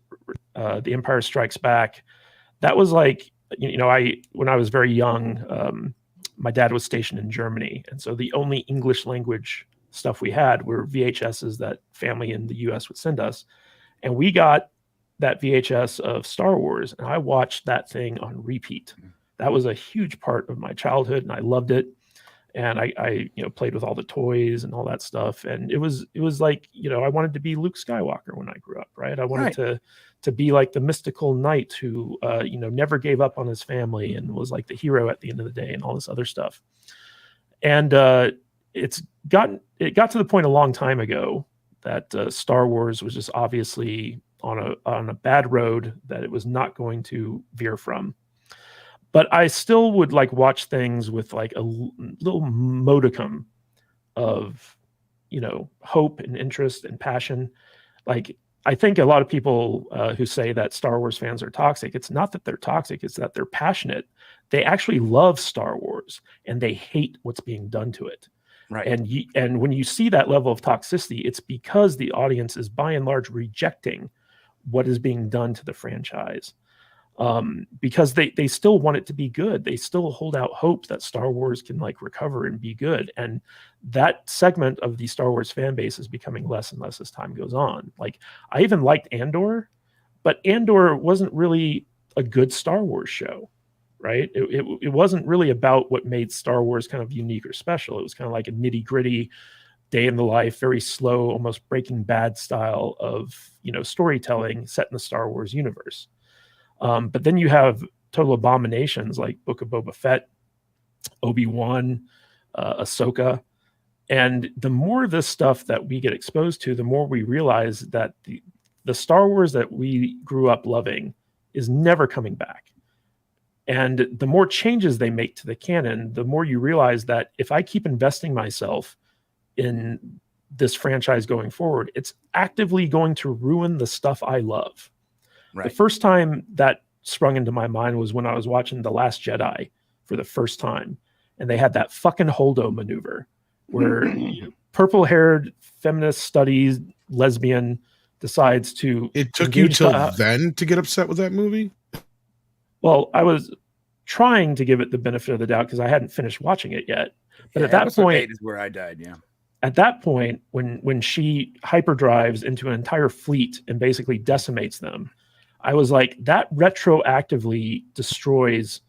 The Empire Strikes Back, that was like, you know, when I was very young, my dad was stationed in Germany. And so the only English language stuff we had were VHSs that family in the US would send us. And we got that VHS of Star Wars, and I watched that thing on repeat. That was a huge part of my childhood, and I loved it. And I played with all the toys and all that stuff. And it was like, you know, I wanted to be Luke Skywalker when I grew up, right? I wanted to be like the mystical knight who, never gave up on his family and was like the hero at the end of the day and all this other stuff. And it got to the point a long time ago that Star Wars was just obviously on a bad road that it was not going to veer from. But I still would like watch things with like a little modicum of, you know, hope and interest and passion. Like, I think a lot of people who say that Star Wars fans are toxic, it's not that they're toxic, it's that they're passionate. They actually love Star Wars and they hate what's being done to it. Right. And when you see that level of toxicity, it's because the audience is by and large rejecting what is being done to the franchise, because they still want it to be good. They still hold out hope that Star Wars can like recover and be good. And that segment of the Star Wars fan base is becoming less and less as time goes on. Like, I even liked Andor, but Andor wasn't really a good Star Wars show, right? It wasn't really about what made Star Wars kind of unique or special. It was kind of like a nitty gritty day in the life, very slow, almost Breaking Bad style of, you know, storytelling set in the Star Wars universe. But then you have total abominations like Book of Boba Fett, Obi-Wan, Ahsoka. And the more of this stuff that we get exposed to, the more we realize that the Star Wars that we grew up loving is never coming back. And the more changes they make to the canon, the more you realize that if I keep investing myself in this franchise going forward, it's actively going to ruin the stuff I love. Right. The first time that sprung into my mind was when I was watching The Last Jedi for the first time, and they had that fucking Holdo maneuver where purple-haired feminist studies lesbian decides to. It took you till then to get upset with that movie? Well, I was trying to give it the benefit of the doubt because I hadn't finished watching it yet. But Yeah, at that episode point, 8 is where I died. Yeah. at that point, when she hyperdrives into an entire fleet and basically decimates them, I was like, that retroactively destroys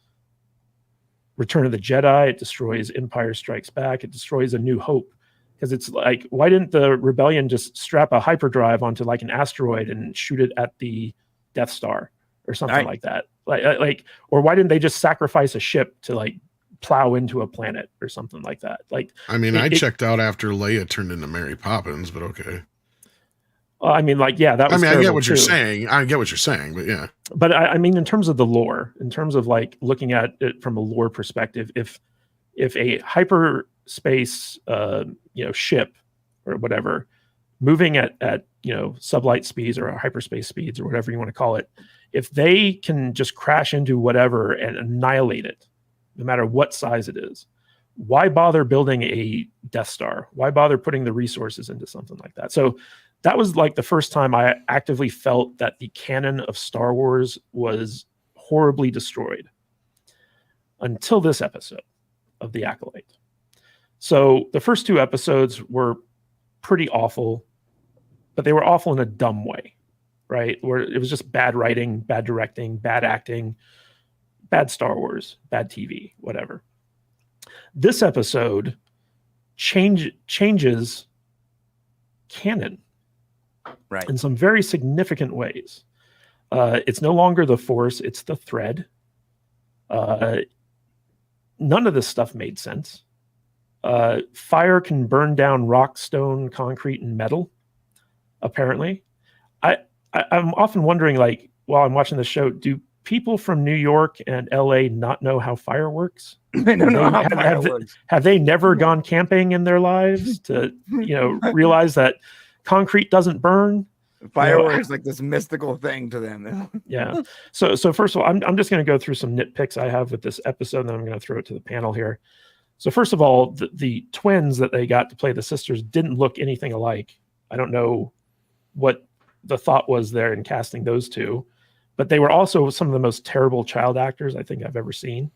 Return of the Jedi. It destroys Empire Strikes Back. It destroys A New Hope. Because it's like, why didn't the rebellion just strap a hyperdrive onto like an asteroid and shoot it at the Death Star or something like that? Like, or why didn't they just sacrifice a ship to like plow into a planet or something like that? Like, I mean, I checked out after Leia turned into Mary Poppins, but okay. I mean, like, yeah, that was. I mean, I get what you're saying. I get what you're saying, but yeah. But I mean, in terms of the lore, in terms of like looking at it from a lore perspective, if a hyperspace, ship or whatever, moving at sublight speeds or hyperspace speeds or whatever you want to call it, if they can just crash into whatever and annihilate it, no matter what size it is, why bother building a Death Star? Why bother putting the resources into something like that? So that was like the first time I actively felt that the canon of Star Wars was horribly destroyed until this episode of The Acolyte. So the first 2 episodes were pretty awful, but they were awful in a dumb way, right? Where it was just bad writing, bad directing, bad acting, bad Star Wars, bad TV, whatever. This episode changes canon, right, in some very significant ways. It's no longer the Force, it's the thread. None of this stuff made sense. Fire can burn down rock, stone, concrete, and metal, apparently. I'm often wondering, like, while I'm watching the show, do people from New York and LA not know how fire works? They don't know how fire works. Have they never gone camping in their lives to, realize that concrete doesn't burn? Fireworks like this mystical thing to them. Yeah. So first of all, I'm just going to go through some nitpicks I have with this episode, and then I'm going to throw it to the panel here. So first of all, the twins that they got to play the sisters didn't look anything alike. I don't know what the thought was there in casting those two, but they were also some of the most terrible child actors I think I've ever seen.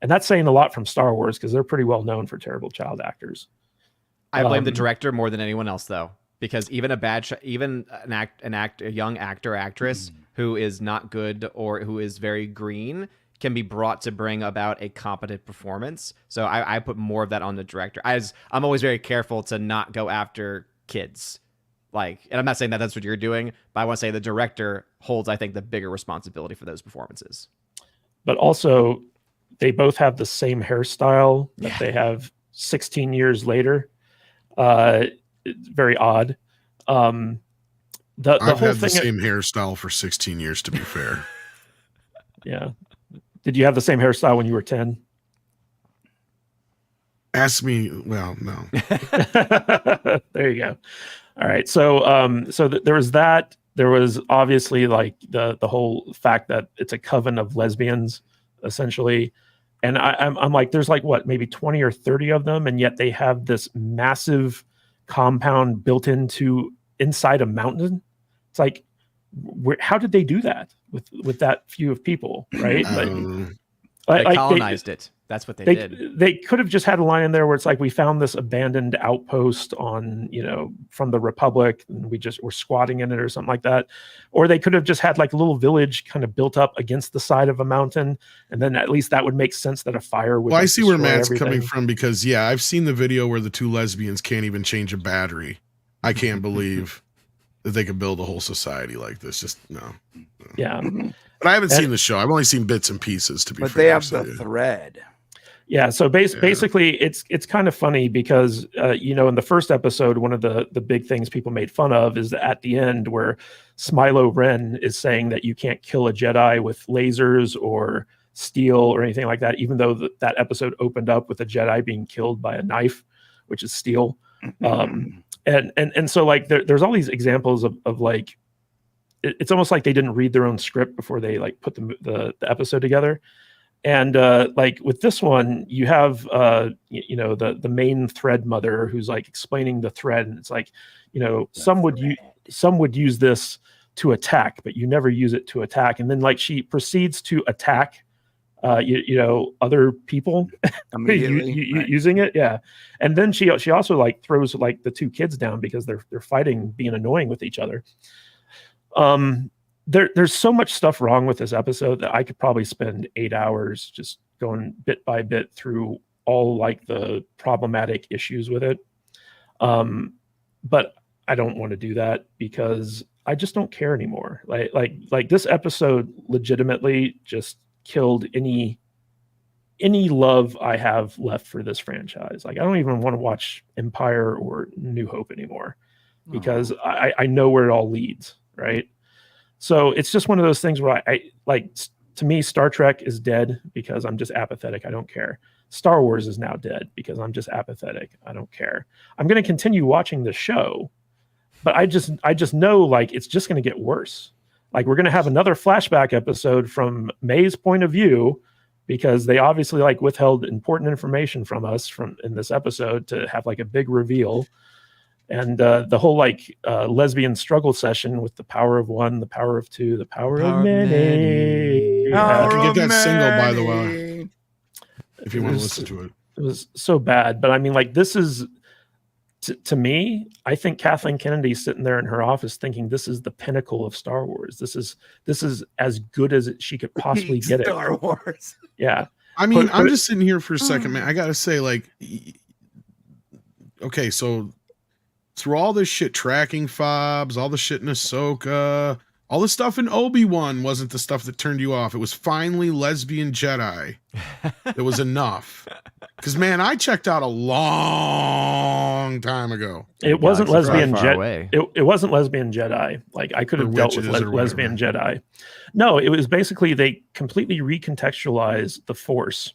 And that's saying a lot from Star Wars because they're pretty well known for terrible child actors. I blame the director more than anyone else, though, because even a young actor or actress who is not good or who is very green can be brought to bring about a competent performance. So I put more of that on the director. I'm always very careful to not go after kids. And I'm not saying that that's what you're doing, but I want to say the director holds, I think, the bigger responsibility for those performances. But also, they both have the same hairstyle that they have 16 years later. It's very odd. I've had the same hairstyle for 16 years, to be fair. Yeah. Did you have the same hairstyle when you were 10? Ask me. Well, no. There you go. All right. So there was that. There was obviously like the whole fact that it's a coven of lesbians, essentially. And I'm like, there's like what, maybe 20 or 30 of them, and yet they have this massive compound built inside a mountain. It's like, how did they do that with that few of people, right? They colonized it. That's what they did. They could have just had a line in there where it's like, we found this abandoned outpost on, from the Republic, and we're squatting in it or something like that. Or they could have just had like a little village kind of built up against the side of a mountain. And then at least that would make sense that a fire would. Well, I see where Matt's everything. coming from, because I've seen the video where the 2 lesbians can't even change a battery. I can't believe that they could build a whole society like this. Just no. Yeah. But I haven't seen the show. I've only seen bits and pieces, to be fair. But they have the thread. Yeah, so basically it's kind of funny because in the first episode, one of the big things people made fun of is that at the end where Smilo Ren is saying that you can't kill a Jedi with lasers or steel or anything like that, even though that episode opened up with a Jedi being killed by a knife, which is steel. And so like there's all these examples of like it's almost like they didn't read their own script before they like put the episode together. And like with this one, you have the main thread mother who's like explaining the thread, and it's like, some would use this to attack, but you never use it to attack. And then like she proceeds to attack other people using it. Yeah. And then she also like throws like the two kids down because they're fighting, being annoying with each other. There's so much stuff wrong with this episode that I could probably spend 8 hours just going bit by bit through all like the problematic issues with it. But I don't want to do that because I just don't care anymore. Like this episode legitimately just killed any love I have left for this franchise. Like I don't even want to watch Empire or New Hope anymore because I know where it all leads, right? So it's just one of those things where I like, to me, Star Trek is dead because I'm just apathetic. I don't care. Star Wars is now dead because I'm just apathetic. I don't care. I'm going to continue watching the show, but I just know like it's just going to get worse. Like we're going to have another flashback episode from May's point of view because they obviously like withheld important information from us in this episode to have like a big reveal. And the whole like lesbian struggle session with the power of one, the power of two, the power of many. Yeah. You can get that single, by the way, if you want to listen to it. It was so bad. But I mean, like, this is, to me, I think Kathleen Kennedy's sitting there in her office thinking this is the pinnacle of Star Wars. This is as good as she could possibly get it. Star Wars. Yeah. I mean, I'm just sitting here for a second, man. I got to say, like, okay, so through all this shit, tracking fobs, all the shit in Ahsoka, all the stuff in Obi-Wan wasn't the stuff that turned you off. It was finally Lesbian Jedi. It was enough. Because, man, I checked out a long time ago. It wasn't Lesbian Jedi. It wasn't Lesbian Jedi. Like, I could have dealt with Lesbian Jedi. No, it was basically they completely recontextualized the Force.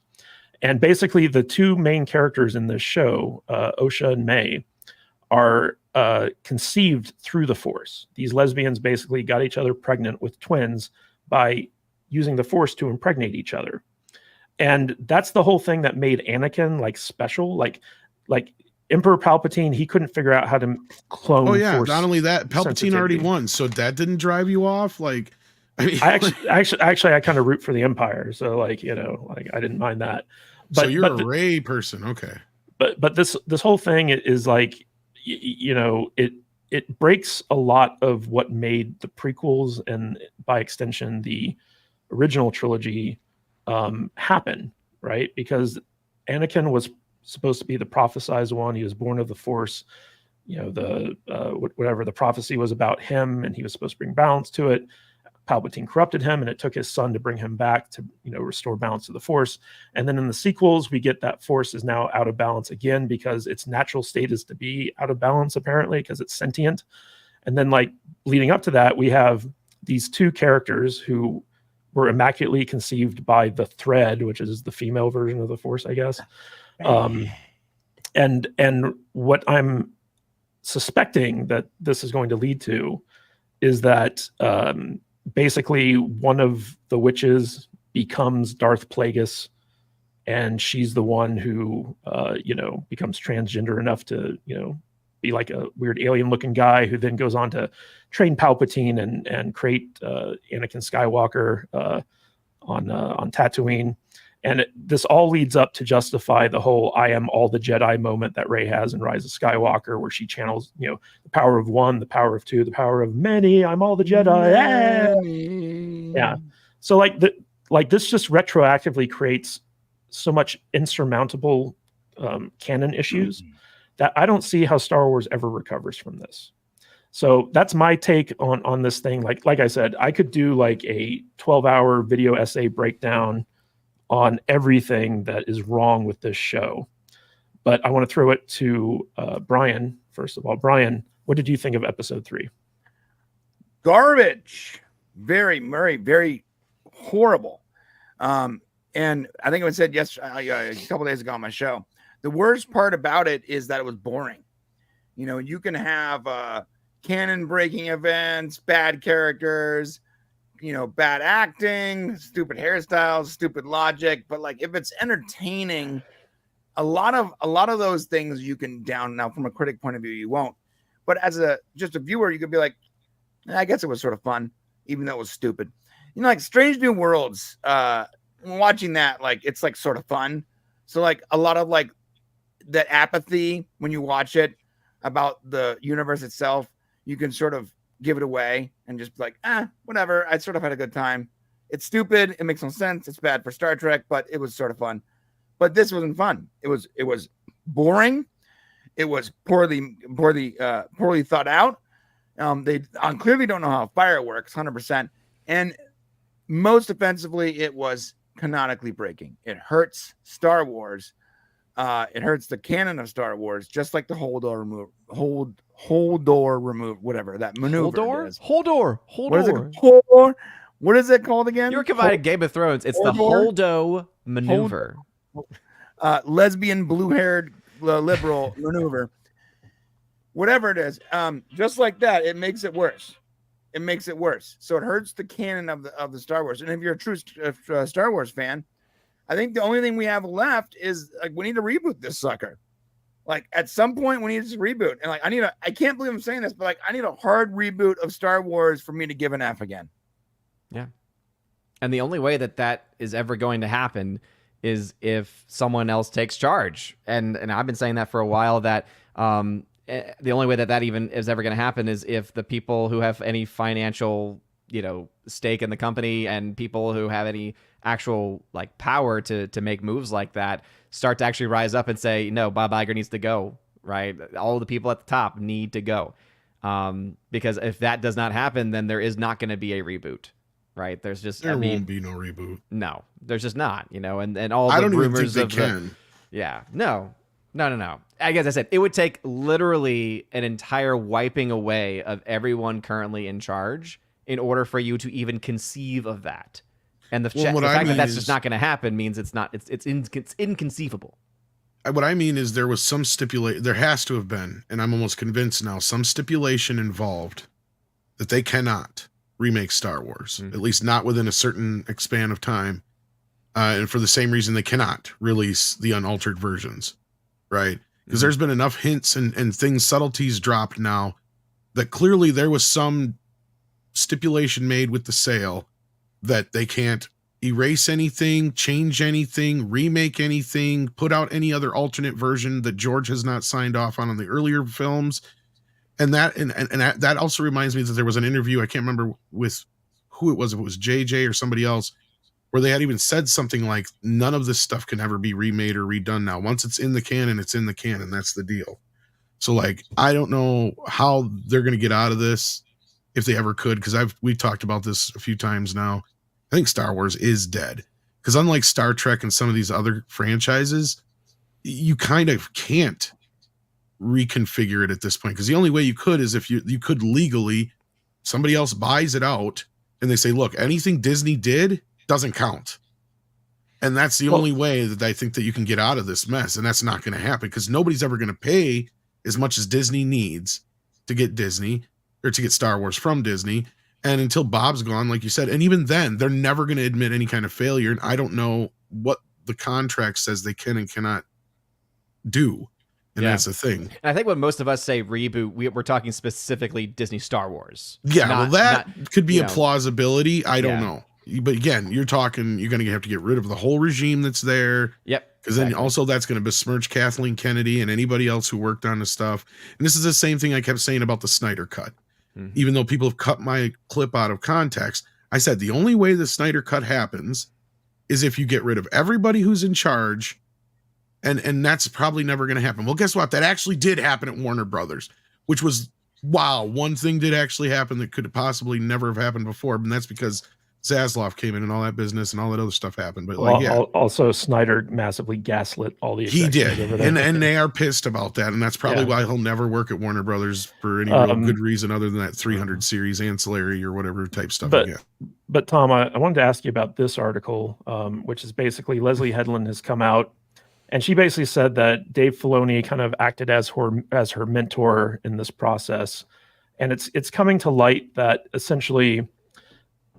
And basically the two main characters in this show, Osha and May, are conceived through the Force. These lesbians basically got each other pregnant with twins by using the Force to impregnate each other. And that's the whole thing that made Anakin like special. Like Emperor Palpatine, he couldn't figure out how to clone. Oh yeah, Force not only that, Palpatine already won, so that didn't drive you off. Like, I mean, actually, I kind of root for the Empire, so like like I didn't mind that. But, so you're a Rey person, okay? But this whole thing is like, it breaks a lot of what made the prequels and by extension the original trilogy happen, right? Because Anakin was supposed to be the prophesized one. He was born of the Force. Whatever the prophecy was about him, and he was supposed to bring balance to it. Palpatine corrupted him, and it took his son to bring him back to restore balance to the Force. And then in the sequels, we get that Force is now out of balance again because its natural state is to be out of balance, apparently, because it's sentient. And then like leading up to that, we have these two characters who were immaculately conceived by the Thread, which is the female version of the Force, I guess. And what I'm suspecting that this is going to lead to is that basically one of the witches becomes Darth Plagueis, and she's the one who becomes transgender enough to be like a weird alien looking guy who then goes on to train Palpatine and create Anakin Skywalker on Tatooine. And this all leads up to justify the whole "I am all the Jedi" moment that Rey has in Rise of Skywalker, where she channels, the power of one, the power of two, the power of many. I'm all the Jedi. Yeah. So like this just retroactively creates so much insurmountable canon issues that I don't see how Star Wars ever recovers from this. So that's my take on this thing. Like I said, I could do like a 12-hour video essay breakdown on everything that is wrong with this show. But I want to throw it to Brian, first of all. Brian, what did you think of episode 3? Garbage. Very, very, very horrible. And I think I said yesterday, a couple days ago on my show, the worst part about it is that it was boring. You can have canon breaking events, bad characters, bad acting, stupid hairstyles, stupid logic. But like, if it's entertaining, a lot of those things you can down. Now, from a critic point of view, you won't. But as just a viewer, you could be like, I guess it was sort of fun, even though it was stupid. Like Strange New Worlds, watching that, like, it's like sort of fun. So like a lot of like that apathy when you watch it about the universe itself, you can sort of give it away and just be like, whatever. I sort of had a good time. It's stupid. It makes no sense. It's bad for Star Trek, but it was sort of fun. But this wasn't fun. It was boring. It was poorly thought out. They clearly don't know how fire works, 100%. And most offensively, it was canonically breaking. It hurts Star Wars. It hurts the canon of Star Wars, just like the hold door remove, whatever that maneuver is. Hold door. What is it called again? You're combining Game of Thrones. It's the Holdo maneuver. Lesbian, blue-haired liberal maneuver. Whatever it is, just like that, it makes it worse. So it hurts the canon of the Star Wars. And if you're a true Star Wars fan, I think the only thing we have left is like we need to reboot this sucker. Like at some point we need to reboot. And like I can't believe I'm saying this, but like I need a hard reboot of Star Wars for me to give an F again. Yeah. And the only way that is ever going to happen is if someone else takes charge. And I've been saying that for a while, that the only way that even is ever going to happen is if the people who have any financial, stake in the company and people who have any actual like power to make moves like that start to actually rise up and say, no, Bob Iger needs to go, right? All the people at the top need to go. Because if that does not happen, then there is not going to be a reboot, right? There won't be no reboot. No, there's just not, and all the I don't rumors even think they can. Yeah, no. I guess I said it would take literally an entire wiping away of everyone currently in charge in order for you to even conceive of that. And the fact that that's just not going to happen means it's inconceivable. What I mean is there was some stipulation. There has to have been, and I'm almost convinced now, some stipulation involved that they cannot remake Star Wars, at least not within a certain span of time. And for the same reason, they cannot release the unaltered versions, right? Because there's been enough hints and subtleties dropped now that clearly there was some stipulation made with the sale that they can't erase anything, change anything, remake anything, put out any other alternate version that George has not signed off on the earlier films. And that also reminds me that there was an interview, I can't remember with who it was, if it was JJ or somebody else, where they had even said something like, none of this stuff can ever be remade or redone now. Once it's in the canon, it's in the canon. That's the deal. So like, I don't know how they're going to get out of this, if they ever could, because we've talked about this a few times now. I think Star Wars is dead, because unlike Star Trek and some of these other franchises, you kind of can't reconfigure it at this point, because the only way you could is if you could legally, somebody else buys it out and they say, look, anything Disney did doesn't count. And that's the only way that I think that you can get out of this mess. And that's not going to happen, because nobody's ever going to pay as much as Disney needs to get Disney or to get Star Wars from Disney. And until Bob's gone, like you said, and even then, they're never going to admit any kind of failure. And I don't know what the contract says they can and cannot do. And that's the thing. And I think when most of us say reboot, we're talking specifically Disney Star Wars. Yeah, that could be a plausibility. I don't know. But again, you're going to have to get rid of the whole regime that's there. Yep. Because then also that's going to besmirch Kathleen Kennedy and anybody else who worked on the stuff. And this is the same thing I kept saying about the Snyder Cut. Mm-hmm. Even though people have cut my clip out of context, I said the only way the Snyder Cut happens is if you get rid of everybody who's in charge, and that's probably never going to happen. Well, guess what? That actually did happen at Warner Brothers, which was, wow, one thing did actually happen that could possibly never have happened before, and that's because Zaslav came in and all that business and all that other stuff happened. But also Snyder massively gaslit all the executives. He did, and they are pissed about that, and that's probably why he'll never work at Warner Brothers for any real good reason other than that 300 series ancillary or whatever type stuff. But Tom, I wanted to ask you about this article, which is basically Leslie Headland has come out, and she basically said that Dave Filoni kind of acted as her mentor in this process. and it's coming to light that essentially,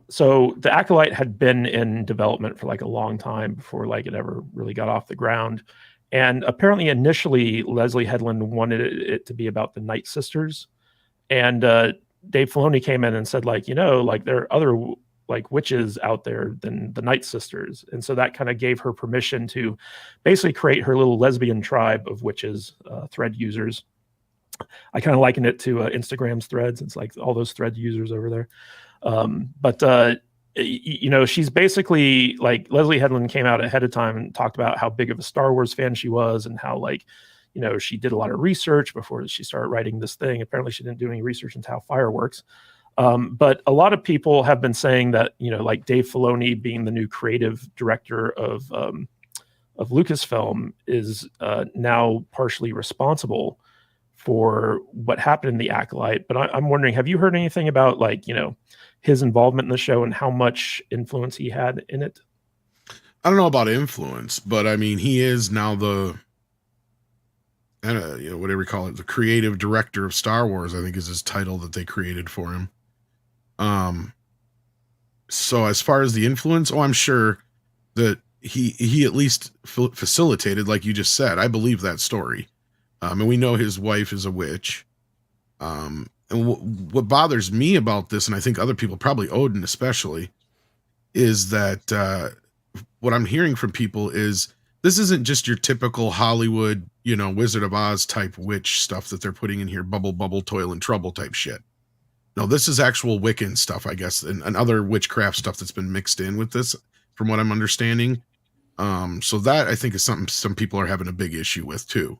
so the Acolyte had been in development for like a long time before like it ever really got off the ground. And apparently initially Leslie Headland wanted it to be about the Night Sisters. And Dave Filoni came in and said, like, like there are other like witches out there than the Night Sisters. And so that kind of gave her permission to basically create her little lesbian tribe of witches, thread users. I kind of liken it to Instagram's threads. It's like all those thread users over there. But she's basically like, Leslie Headland came out ahead of time and talked about how big of a Star Wars fan she was and how like, she did a lot of research before she started writing this thing. Apparently she didn't do any research into how fire works. But a lot of people have been saying that, like Dave Filoni being the new creative director of Lucasfilm is now partially responsible for what happened in the Acolyte. But I'm wondering, have you heard anything about like, his involvement in the show and how much influence he had in it? I don't know about influence, but I mean, he is now the, whatever you call it, the creative director of Star Wars, I think is his title that they created for him. So as far as the influence, I'm sure that he at least facilitated, like you just said. I believe that story. And we know his wife is a witch. And what bothers me about this, and I think other people, probably Odin especially, is that what I'm hearing from people is this isn't just your typical Hollywood, Wizard of Oz type witch stuff that they're putting in here, bubble, toil and trouble type shit. No, this is actual Wiccan stuff, I guess, and other witchcraft stuff that's been mixed in with this, from what I'm understanding. So that I think is something some people are having a big issue with too.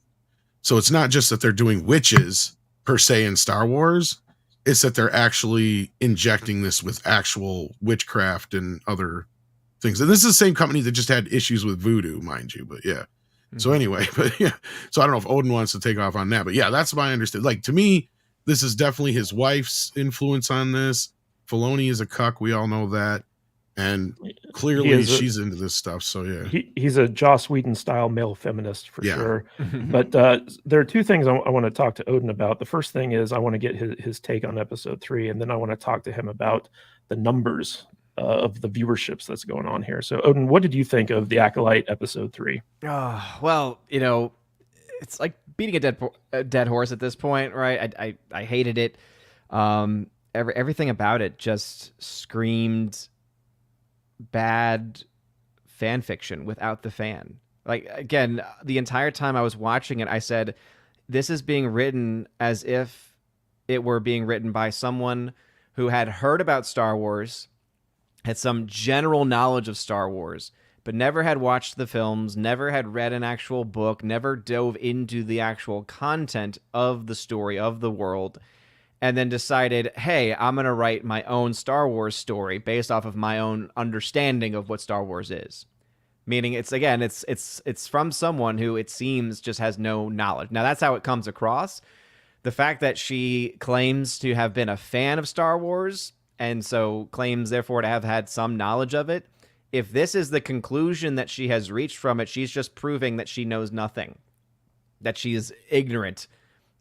So it's not just that they're doing witches per se in Star Wars, it's that they're actually injecting this with actual witchcraft and other things. And this is the same company that just had issues with voodoo, mind you, but yeah. Mm-hmm. So anyway, but yeah. So I don't know if Odin wants to take off on that, but yeah, that's my understanding. Like, to me, this is definitely his wife's influence on this. Filoni is a cuck. We all know that. And clearly she's into this stuff. So yeah, he's a Joss Whedon style male feminist for sure. But there are two things I want to talk to Odin about. The first thing is I want to get his take on episode 3, and then I want to talk to him about the numbers of the viewerships that's going on here. So Odin, what did you think of the Acolyte episode 3? Well, it's like beating a dead horse at this point, right? I hated it. Everything about it just screamed bad fan fiction without the fan. Like, again, the entire time I was watching it, I said, this is being written as if it were being written by someone who had heard about Star Wars, had some general knowledge of Star Wars, but never had watched the films, never had read an actual book, never dove into the actual content of the story, of the world, and then decided, hey, I'm going to write my own Star Wars story based off of my own understanding of what Star Wars is. Meaning it's from someone who it seems just has no knowledge. Now, that's how it comes across. The fact that she claims to have been a fan of Star Wars and so claims, therefore, to have had some knowledge of it, if this is the conclusion that she has reached from it, she's just proving that she knows nothing, that she is ignorant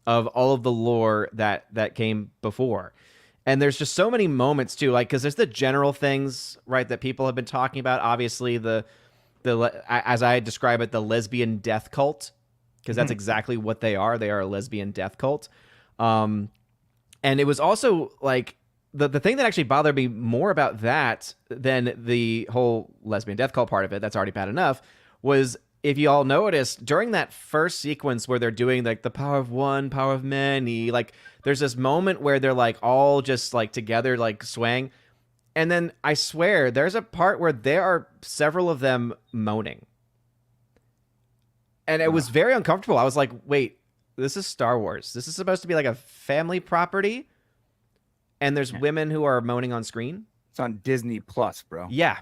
of all of the lore that came before. And there's just so many moments too, like, because there's the general things, right, that people have been talking about. Obviously, the as I describe it, the lesbian death cult, because that's exactly what they are. They are a lesbian death cult. And it was also like the thing that actually bothered me more about that than the whole lesbian death cult part of it, that's already bad enough, was, if you all noticed, during that first sequence where they're doing like the power of one, power of many, like there's this moment where they're like all just like together, like swaying. And then I swear there's a part where there are several of them moaning. And it was very uncomfortable. I was like, wait, this is Star Wars. This is supposed to be like a family property. And there's women who are moaning on screen. It's on Disney Plus, bro. Yeah.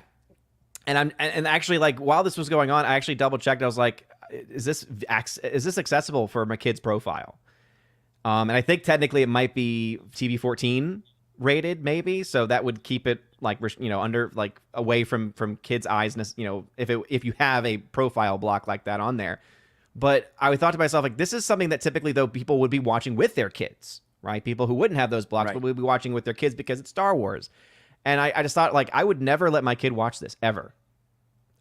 And actually, like, while this was going on, I actually double checked. I was like, is this accessible for my kid's profile? And I think technically it might be TV 14 rated, maybe. So that would keep it like, under, like, away from kids' eyes, if you have a profile block like that on there. But I thought to myself, like, this is something that typically, though, people would be watching with their kids, right? People who wouldn't have those blocks, Right. but would be watching with their kids because it's Star Wars. And I just thought, like, I would never let my kid watch this, ever.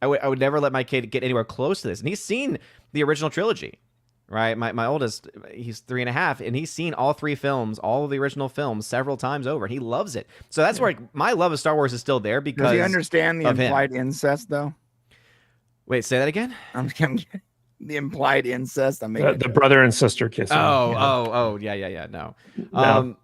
I would never let my kid get anywhere close to this. And he's seen the original trilogy, right? My oldest, he's 3.5, and he's seen all 3 films, all of the original films, several times over, and he loves it. So that's where my love of Star Wars is still there because Does he understand the of him. implied incest, though? Wait, say that again? I'm the implied incest. I'm making The brother and sister kissing. Yeah. No. No.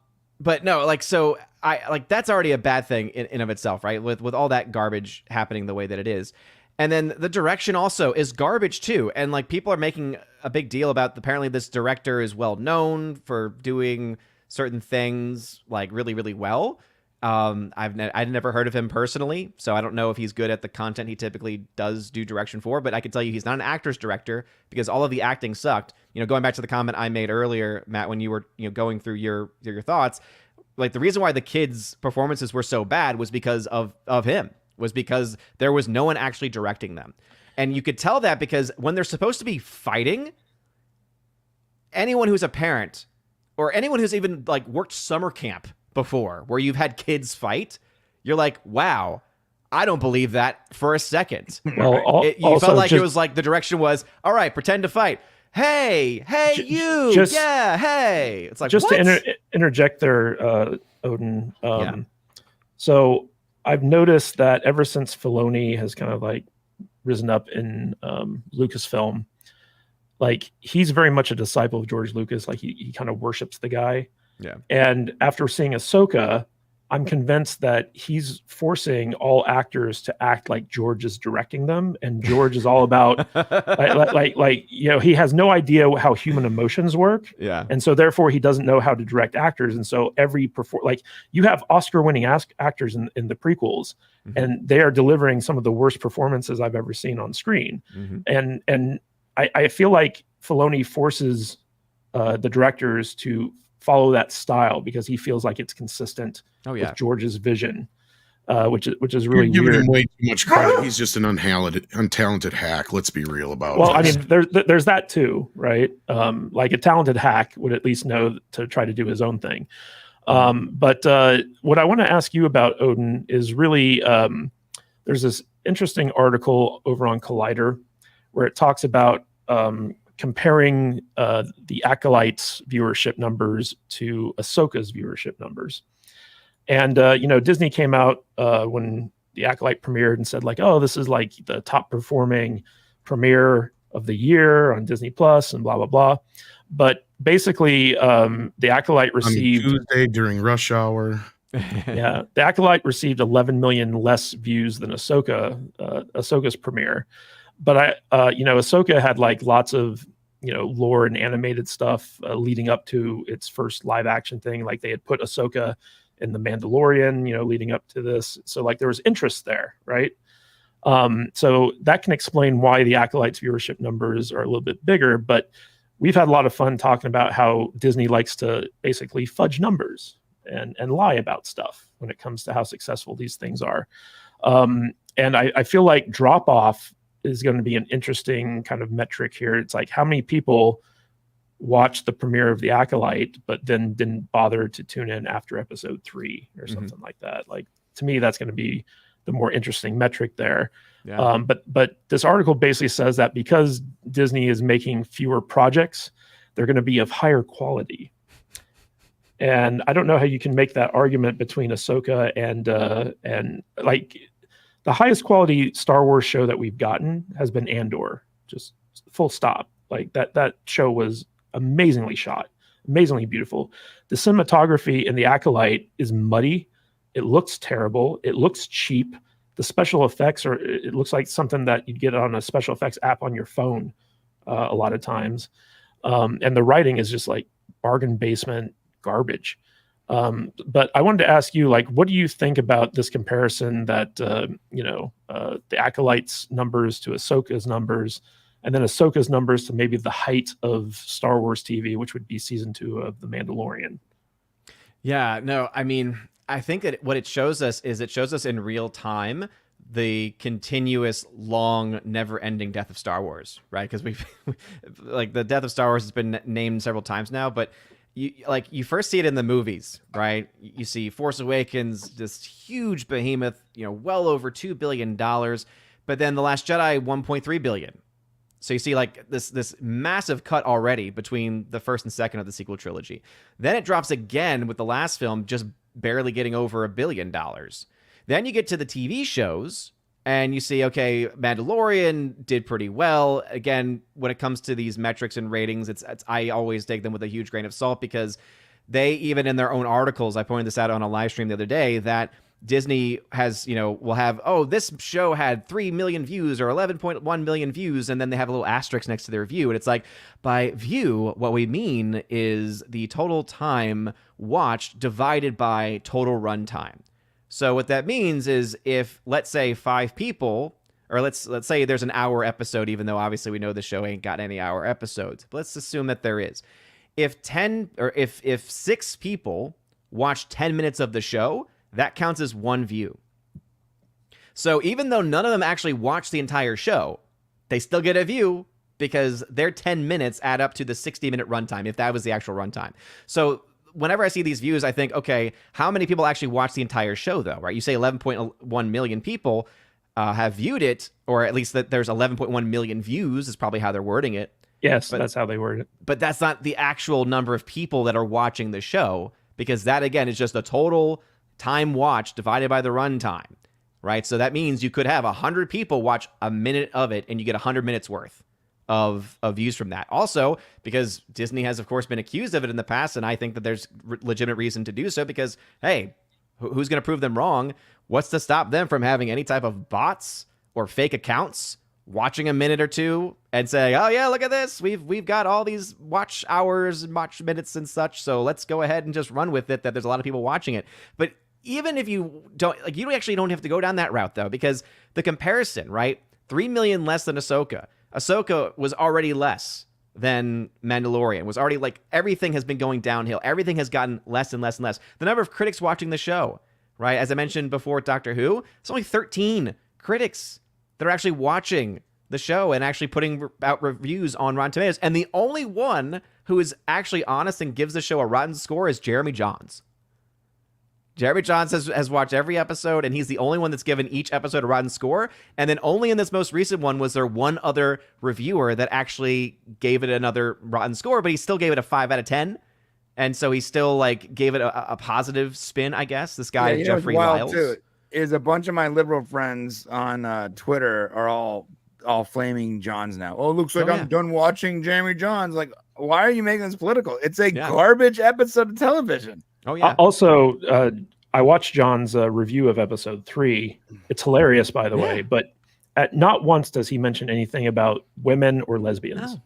But no, like, so I like that's already a bad thing in of itself, right? With all that garbage happening the way that it is. And then the direction also is garbage too. And like people are making a big deal about apparently this director is well known for doing certain things like really, really well. I'd never heard of him personally, so I don't know if he's good at the content he typically does do direction for, but I can tell you he's not an actor's director because all of the acting sucked. You know, going back to the comment I made earlier, Matt, when you were, going through your thoughts, like the reason why the kids' performances were so bad was because of him, was because there was no one actually directing them. And you could tell that because when they're supposed to be fighting, anyone who's a parent or anyone who's even like worked summer camp before where you've had kids fight, you're like, wow, I don't believe that for a second. Well, You felt like it was like the direction was, all right, pretend to fight. Hey, you. Hey. It's like, just what? to interject there, Odin. Yeah. So I've noticed that ever since Filoni has kind of like risen up in Lucasfilm, like he's very much a disciple of George Lucas. Like he kind of worships the guy. Yeah. And after seeing Ahsoka, I'm convinced that he's forcing all actors to act like George is directing them, and George is all about he has no idea how human emotions work. Yeah. And so therefore he doesn't know how to direct actors. And so you have Oscar-winning actors in the prequels, Mm-hmm. and they are delivering some of the worst performances I've ever seen on screen. Mm-hmm. And I feel like Filoni forces the directors to follow that style because he feels like it's consistent with George's vision, which is really You're giving weird. him way too much credit. He's just an untalented hack. Let's be real about it. Well, I mean, there's that too, right? Like a talented hack would at least know to try to do his own thing. But what I want to ask you about, Odin, is really there's this interesting article over on Collider where it talks about comparing the Acolyte's viewership numbers to Ahsoka's viewership numbers. And, Disney came out when the Acolyte premiered and said like, oh, this is like the top performing premiere of the year on Disney Plus and blah, blah, blah. But basically the Acolyte received on Tuesday during rush hour. The Acolyte received 11 million less views than Ahsoka's premiere. But Ahsoka had like lots of, lore and animated stuff leading up to its first live action thing. Like they had put Ahsoka in The Mandalorian, leading up to this. So like there was interest there, right? So that can explain why the Acolyte's viewership numbers are a little bit bigger. But we've had a lot of fun talking about how Disney likes to basically fudge numbers and lie about stuff when it comes to how successful these things are. And I feel like drop off is going to be an interesting kind of metric here. It's like how many people watched the premiere of The Acolyte, but then didn't bother to tune in after episode 3 or something like that. Like to me, that's going to be the more interesting metric there. Yeah. But this article basically says that because Disney is making fewer projects, they're going to be of higher quality. And I don't know how you can make that argument between Ahsoka and like the highest quality Star Wars show that we've gotten has been Andor, just full stop. Like that show was amazingly shot, amazingly beautiful. The cinematography in The Acolyte is muddy. It looks terrible. It looks cheap. The special effects it looks like something that you'd get on a special effects app on your phone a lot of times. And the writing is just like bargain basement garbage. But I wanted to ask you, like, what do you think about this comparison that, the Acolyte's numbers to Ahsoka's numbers, and then Ahsoka's numbers to maybe the height of Star Wars TV, which would be season 2 of The Mandalorian? Yeah, no, I mean, I think that what it shows us is it shows us in real time the continuous, long, never-ending death of Star Wars, right? Because we've, like, the death of Star Wars has been named several times now, but you first see it in the movies, right? You see Force Awakens, this huge behemoth, well over $2 billion, but then The Last Jedi, 1.3 billion. So you see like this massive cut already between the first and second of the sequel trilogy. Then it drops again with the last film just barely getting over $1 billion. Then you get to the TV shows and you see, okay, Mandalorian did pretty well. Again, when it comes to these metrics and ratings, I always take them with a huge grain of salt because they, even in their own articles, I pointed this out on a live stream the other day, that Disney has, will have, this show had 3 million views or 11.1 million views, and then they have a little asterisk next to their view. And it's like, by view, what we mean is the total time watched divided by total runtime. So what that means is if, let's say, 5 people, or let's say there's an hour episode, even though obviously we know the show ain't got any hour episodes, but let's assume that there is. If 6 people watch 10 minutes of the show, that counts as 1 view. So even though none of them actually watch the entire show, they still get a view because their 10 minutes add up to the 60-minute runtime, if that was the actual runtime. So whenever I see these views, I think, okay, how many people actually watch the entire show, though, right? You say 11.1 million people have viewed it, or at least that there's 11.1 million views is probably how they're wording it. Yes, that's how they word it. But that's not the actual number of people that are watching the show, because that, again, is just the total time watched divided by the runtime, right? So that means you could have 100 people watch a minute of it and you get 100 minutes worth of views from that. Also, because Disney has, of course, been accused of it in the past, and I think that there's legitimate reason to do so because, hey, who's going to prove them wrong? What's to stop them from having any type of bots or fake accounts watching a minute or two and saying, oh yeah, look at this, we've got all these watch hours and watch minutes and such, so let's go ahead and just run with it, that there's a lot of people watching it. But even if you don't, like, you actually don't have to go down that route, though, because the comparison, right? 3 million less than Ahsoka. Ahsoka was already less than Mandalorian. Was already, like, everything has been going downhill. Everything has gotten less and less and less. The number of critics watching the show, right? As I mentioned before, Doctor Who, it's only 13 critics that are actually watching the show and actually putting out reviews on Rotten Tomatoes. And the only one who is actually honest and gives the show a rotten score is Jeremy Johns. Jeremy Johns has watched every episode, and he's the only one that's given each episode a rotten score. And then only in this most recent one was there one other reviewer that actually gave it another rotten score, but he still gave it a 5 out of 10. And so he still, like, gave it a positive spin, I guess. This guy, Jeffrey Lyles. Too, is a bunch of my liberal friends on Twitter are all flaming Johns now. Oh, it looks like I'm done watching Jeremy Johns. Like, why are you making this political? It's a garbage episode of television. Oh, yeah. Also, I watched John's review of episode 3. It's hilarious, by the way, but not once does he mention anything about women or lesbians. No.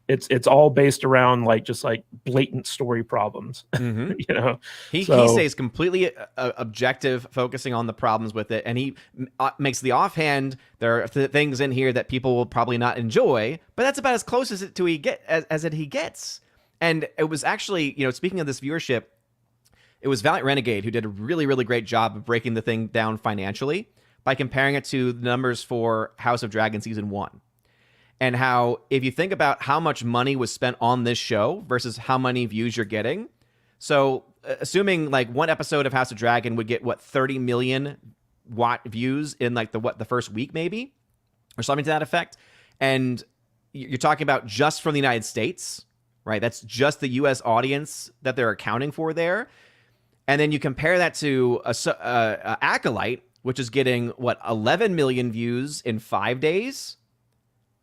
It's all based around just blatant story problems. Mm-hmm. He stays completely objective, focusing on the problems with it, and he makes the offhand. There are things in here that people will probably not enjoy, but that's about as close as he gets. And it was actually, speaking of this viewership, it was Valiant Renegade who did a really, really great job of breaking the thing down financially by comparing it to the numbers for House of Dragon Season 1. And how, if you think about how much money was spent on this show versus how many views you're getting. So assuming one episode of House of Dragon would get 30 million views in the first week maybe, or something to that effect. And you're talking about just from the United States, right? That's just the US audience that they're accounting for there. And then you compare that to Acolyte, which is getting 11 million views in 5 days.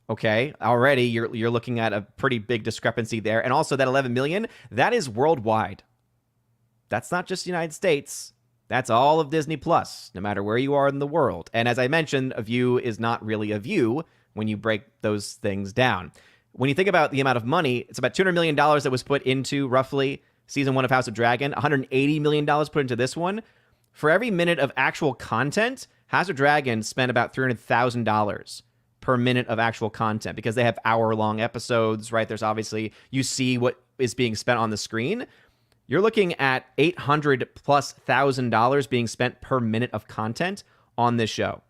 Okay, already you're looking at a pretty big discrepancy there. And also that 11 million, that is worldwide. That's not just the United States. That's all of Disney Plus, no matter where you are in the world. And as I mentioned, a view is not really a view when you break those things down. When you think about the amount of money, it's about $200 million that was put into roughly Season 1 of House of Dragon, $180 million put into this one. For every minute of actual content, House of Dragon spent about $300,000 per minute of actual content because they have hour-long episodes, right? There's obviously, you see what is being spent on the screen. You're looking at $800,000+ being spent per minute of content on this show.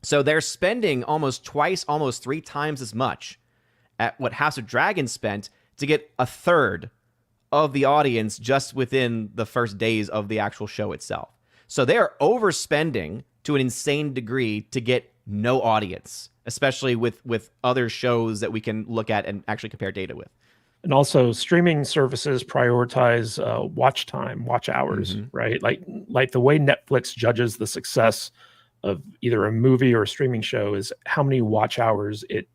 So they're spending almost twice, almost 3 times as much at what House of Dragon spent to get a third of the audience just within the first days of the actual show itself. So they are overspending to an insane degree to get no audience, especially with other shows that we can look at and actually compare data with. And also, streaming services prioritize watch time, watch hours, right? Like the way Netflix judges the success of either a movie or a streaming show is how many watch hours it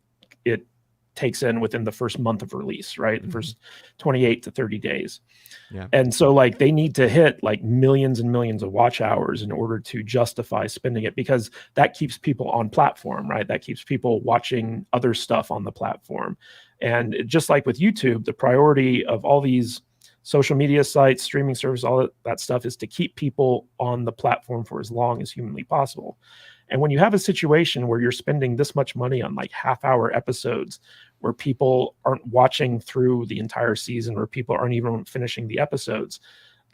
takes in within the first month of release, right? The first 28 to 30 days. Yeah. And so like they need to hit like millions and millions of watch hours in order to justify spending it, because that keeps people on platform, right? That keeps people watching other stuff on the platform. And just like with YouTube, the priority of all these social media sites, streaming services, all that stuff is to keep people on the platform for as long as humanly possible. And when you have a situation where you're spending this much money on like half-hour episodes where people aren't watching through the entire season, or people aren't even finishing the episodes,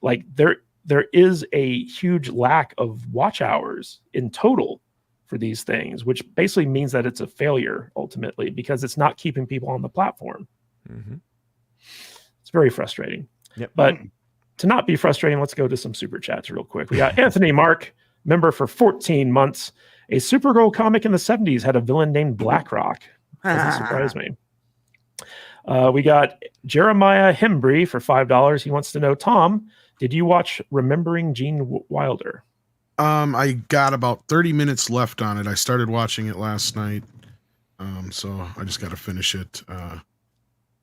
like there is a huge lack of watch hours in total for these things, which basically means that it's a failure ultimately, because it's not keeping people on the platform. It's very frustrating. Yep. But to not be frustrating, let's go to some super chats real quick. We got Anthony Mark, member for 14 months. A Supergirl comic in the 70s had a villain named Blackrock. Doesn't surprise me. We got Jeremiah Hembry for $5. He wants to know, Tom, did you watch Remembering Gene Wilder? I got about 30 minutes left on it. I started watching it last night. So I just got to finish it.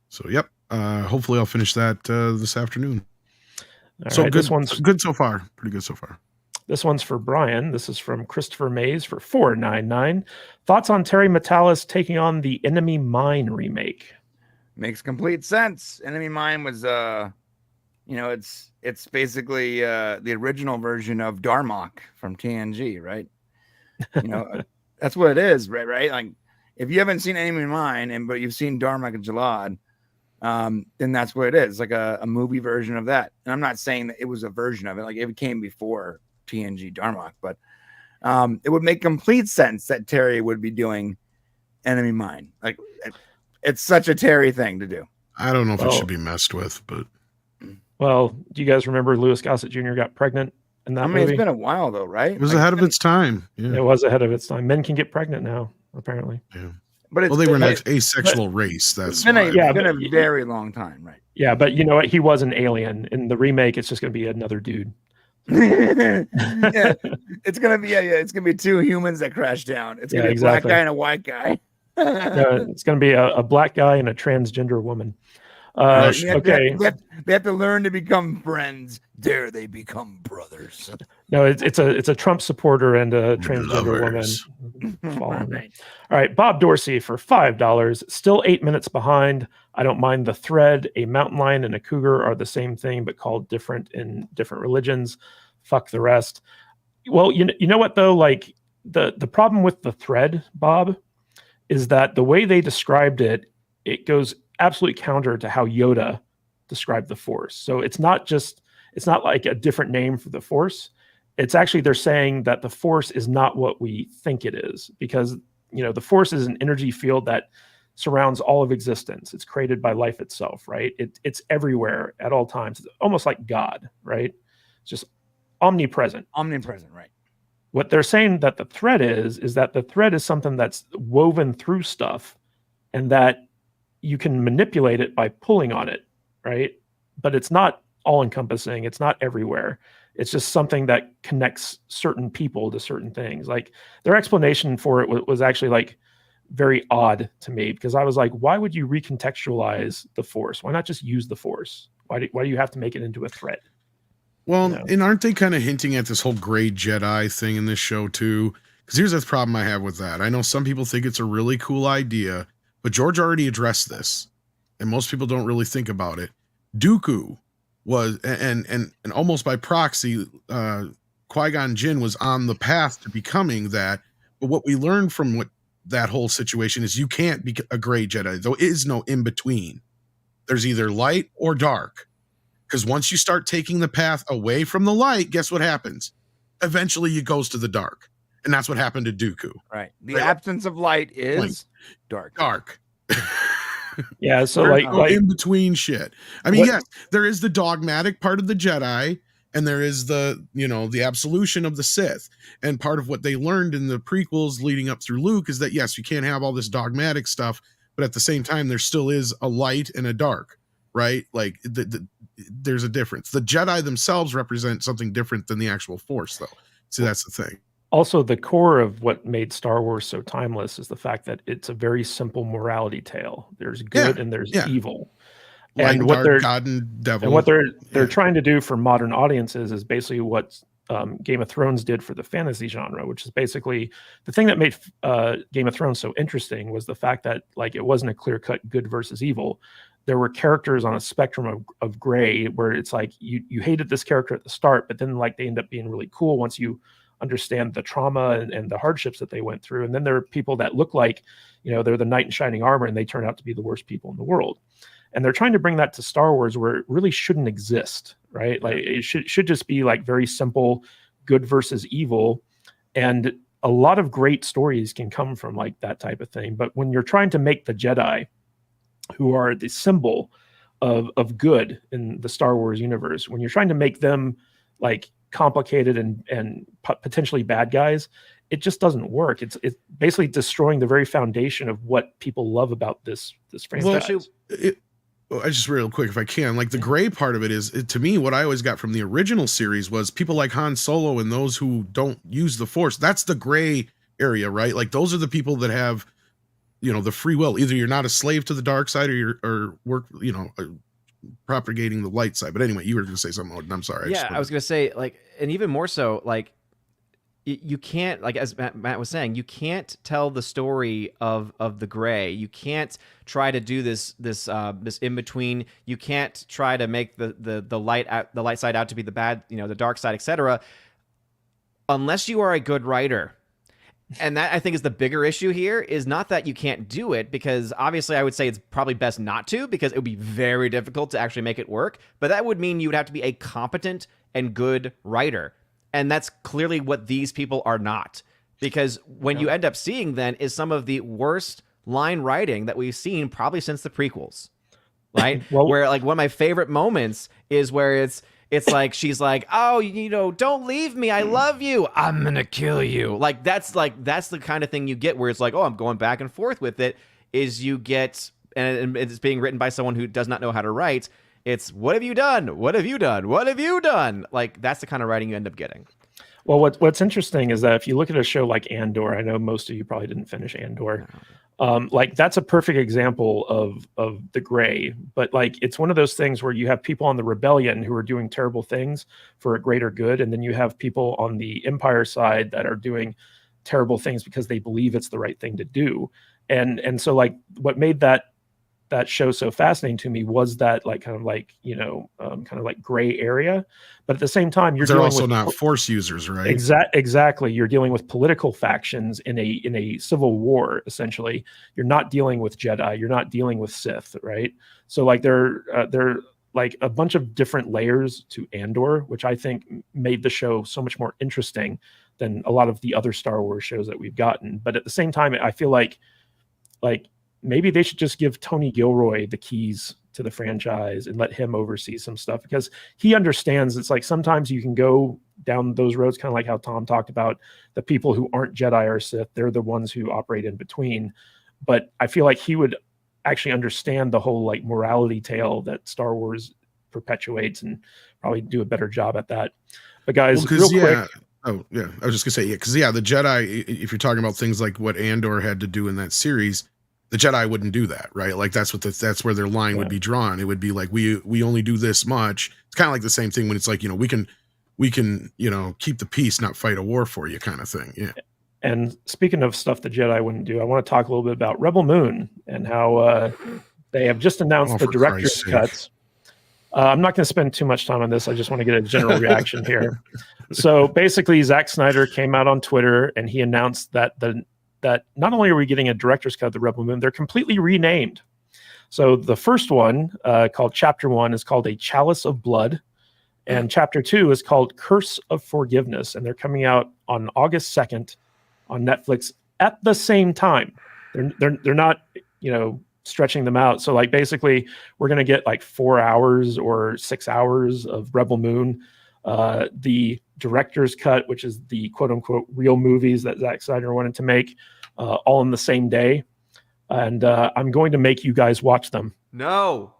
So yep. Hopefully I'll finish that this afternoon. All so right, good. This one's good so far. Pretty good so far. This one's for Brian. This is from Christopher Mays for $4.99. Thoughts on Terry Matalas taking on the Enemy Mine remake? Makes complete sense. Enemy Mine was it's basically the original version of Darmok from TNG, right? That's what it is, right? Like if you haven't seen Enemy Mine but you've seen Darmok and Jalad, then that's what it is, like a movie version of that. And I'm not saying that it was a version of it, like it came before TNG Darmok, but it would make complete sense that Terry would be doing Enemy Mine. Like it's such a Terry thing to do. I don't know if it should be messed with, but well, do you guys remember Louis Gossett Jr. got pregnant in that movie? It's been a while though, right? It was ahead of its time. Yeah. It was ahead of its time. Men can get pregnant now, apparently. Yeah. But they were an asexual race. That's been a very long time, right? Yeah, but you know what? He was an alien. In the remake, it's just going to be another dude. Yeah, it's gonna be two humans that crash down. It's gonna be a black guy and a white guy. It's gonna be a black guy and a transgender woman. Okay, they have to learn to become friends. Dare they become brothers? No, it's a Trump supporter and a transgender woman. Right. All right, Bob Dorsey for $5. Still 8 minutes behind. I don't mind the thread. A mountain lion and a cougar are the same thing, but called different in different religions. Fuck the rest. Well, you know what though? Like the problem with the thread, Bob, is that the way they described it, it goes absolutely counter to how Yoda described the Force. So it's not like a different name for the Force. It's actually, they're saying that the Force is not what we think it is, because the Force is an energy field that surrounds all of existence. It's created by life itself, right? It's everywhere at all times. It's almost like God, right? It's just omnipresent. Omnipresent, right? What they're saying that the thread is that the thread is something that's woven through stuff, and that you can manipulate it by pulling on it, right? But it's not all-encompassing. It's not everywhere. It's just something that connects certain people to certain things. Like their explanation for it was actually like very odd to me, because I was like, why would you recontextualize the Force? Why not just use the Force? Why do you have to make it into a threat? Well, and aren't they kind of hinting at this whole gray Jedi thing in this show too? Because here's the problem I have with that. I know some people think it's a really cool idea, but George already addressed this, and most people don't really think about it. Dooku was, and almost by proxy, Qui-Gon Jinn was on the path to becoming that. But what we learned from that whole situation is you can't be a gray Jedi. There is no in between. There's either light or dark. Because once you start taking the path away from the light, guess what happens? Eventually it goes to the dark. And that's what happened to Dooku. Right. The absence of light is dark. Dark. Yeah, so There's like no in between shit. I mean, What- yes, there is the dogmatic part of the Jedi, and there is the the absolution of the Sith. And part of what they learned in the prequels leading up through Luke is that yes, you can't have all this dogmatic stuff, but at the same time, there still is a light and a dark, right? Like there's a difference. The Jedi themselves represent something different than the actual Force, though. So that's the thing. Also, the core of what made Star Wars so timeless is the fact that it's a very simple morality tale. There's good and there's evil. Light And what dark, they're God and devil. and what they're trying to do for modern audiences is basically what Game of Thrones did for the fantasy genre, which is basically the thing that made Game of Thrones so interesting was the fact that like it wasn't a clear-cut good versus evil. There were characters on a spectrum of gray where it's like you hated this character at the start, but then like they end up being really cool once you understand the trauma and the hardships that they went through. And then there are people that look like, they're the knight in shining armor and they turn out to be the worst people in the world. And they're trying to bring that to Star Wars where it really shouldn't exist, right? Like it should just be like very simple, good versus evil. And a lot of great stories can come from like that type of thing. But when you're trying to make the Jedi, who are the symbol of good in the Star Wars universe, when you're trying to make them like complicated and potentially bad guys, it just doesn't work. It's basically destroying the very foundation of what people love about this franchise. I just real quick, if I can, like the gray part of it is, to me, what I always got from the original series was people like Han Solo and those who don't use the Force. That's the gray area, right? Like those are the people that have, the free will. Either you're not a slave to the dark side or work, propagating the light side. But anyway, you were going to say something, Odin. I'm sorry. Yeah, I was going to say, like, and even more so, like, you can't, like, as Matt was saying, you can't tell the story of the gray. You can't try to do this in between. You can't try to make the light side out to be the bad, the dark side, etc. Unless you are a good writer. And that, I think, is the bigger issue here, is not that you can't do it, because obviously I would say it's probably best not to, because it would be very difficult to actually make it work. But that would mean you would have to be a competent and good writer. And that's clearly what these people are not. Because when you end up seeing then is some of the worst line writing that we've seen probably since the prequels. Right? Where like one of my favorite moments is where it's like she's like, "Oh, don't leave me. I love you. I'm gonna kill you." Like that's the kind of thing you get where it's like, "Oh, I'm going back and forth with it." Is you get, and it's being written by someone who does not know how to write. It's, what have you done? What have you done? What have you done? Like that's the kind of writing you end up getting. Well, what's interesting is that if you look at a show like Andor, I know most of you probably didn't finish Andor. Like that's a perfect example of the gray, but like it's one of those things where you have people on the rebellion who are doing terrible things for a greater good, and then you have people on the Empire side that are doing terrible things because they believe it's the right thing to do. And so like what made that show so fascinating to me was that like kind of like gray area, but at the same time they're also not Force users, right? Exactly. You're dealing with political factions in a civil war. Essentially, you're not dealing with Jedi. You're not dealing with Sith, right? So like they're like a bunch of different layers to Andor, which I think made the show so much more interesting than a lot of the other Star Wars shows that we've gotten. But at the same time, I feel like maybe they should just give Tony Gilroy the keys to the franchise and let him oversee some stuff, because he understands it's like sometimes you can go down those roads, kind of like how Tom talked about the people who aren't Jedi or Sith. They're the ones who operate in between. But I feel like he would actually understand the whole like morality tale that Star Wars perpetuates and probably do a better job at that. But guys, real quick. Oh yeah, I was just gonna say, because the Jedi, if you're talking about things like what Andor had to do in that series, the Jedi wouldn't do that, right? Like that's where their line would be drawn. It would be like, we only do this much. It's kind of like the same thing when it's like, we can keep the peace, not fight a war for you, kind of thing. Yeah. And speaking of stuff the Jedi wouldn't do, I want to talk a little bit about Rebel Moon and how they have just announced the director's cuts. I'm not going to spend too much time on this. I just want to get a general reaction here. So basically, Zack Snyder came out on Twitter and he announced that that not only are we getting a director's cut of the Rebel Moon, they're completely renamed. So the first one, called Chapter 1, is called A Chalice of Blood, and Chapter 2 is called Curse of Forgiveness, and they're coming out on August 2nd on Netflix at the same time. They're not stretching them out. So like basically we're going to get like 4 hours or 6 hours of Rebel Moon, the director's cut, which is the quote unquote real movies that Zack Snyder wanted to make, all in the same day. And I'm going to make you guys watch them. No.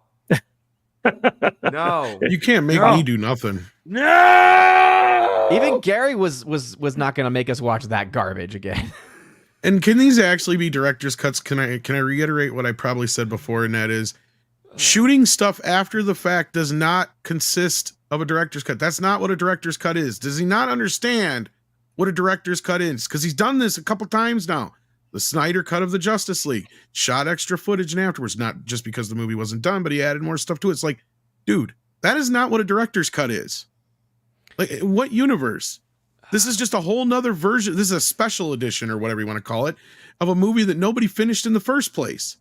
No. You can't make me do nothing. No. Even Gary was not going to make us watch that garbage again. And can these actually be director's cuts? Can I reiterate what I probably said before, and that is shooting stuff after the fact does not consist of a director's cut. That's not what a director's cut is. Does he not understand what a director's cut is? Because he's done this a couple times now. The Snyder cut of the Justice League shot extra footage and afterwards, not just because the movie wasn't done, but he added more stuff to it. It's like, dude, that is not what a director's cut is. Like, what universe? This is just a whole nother version. This is a special edition or whatever you want to call it of a movie that nobody finished in the first place.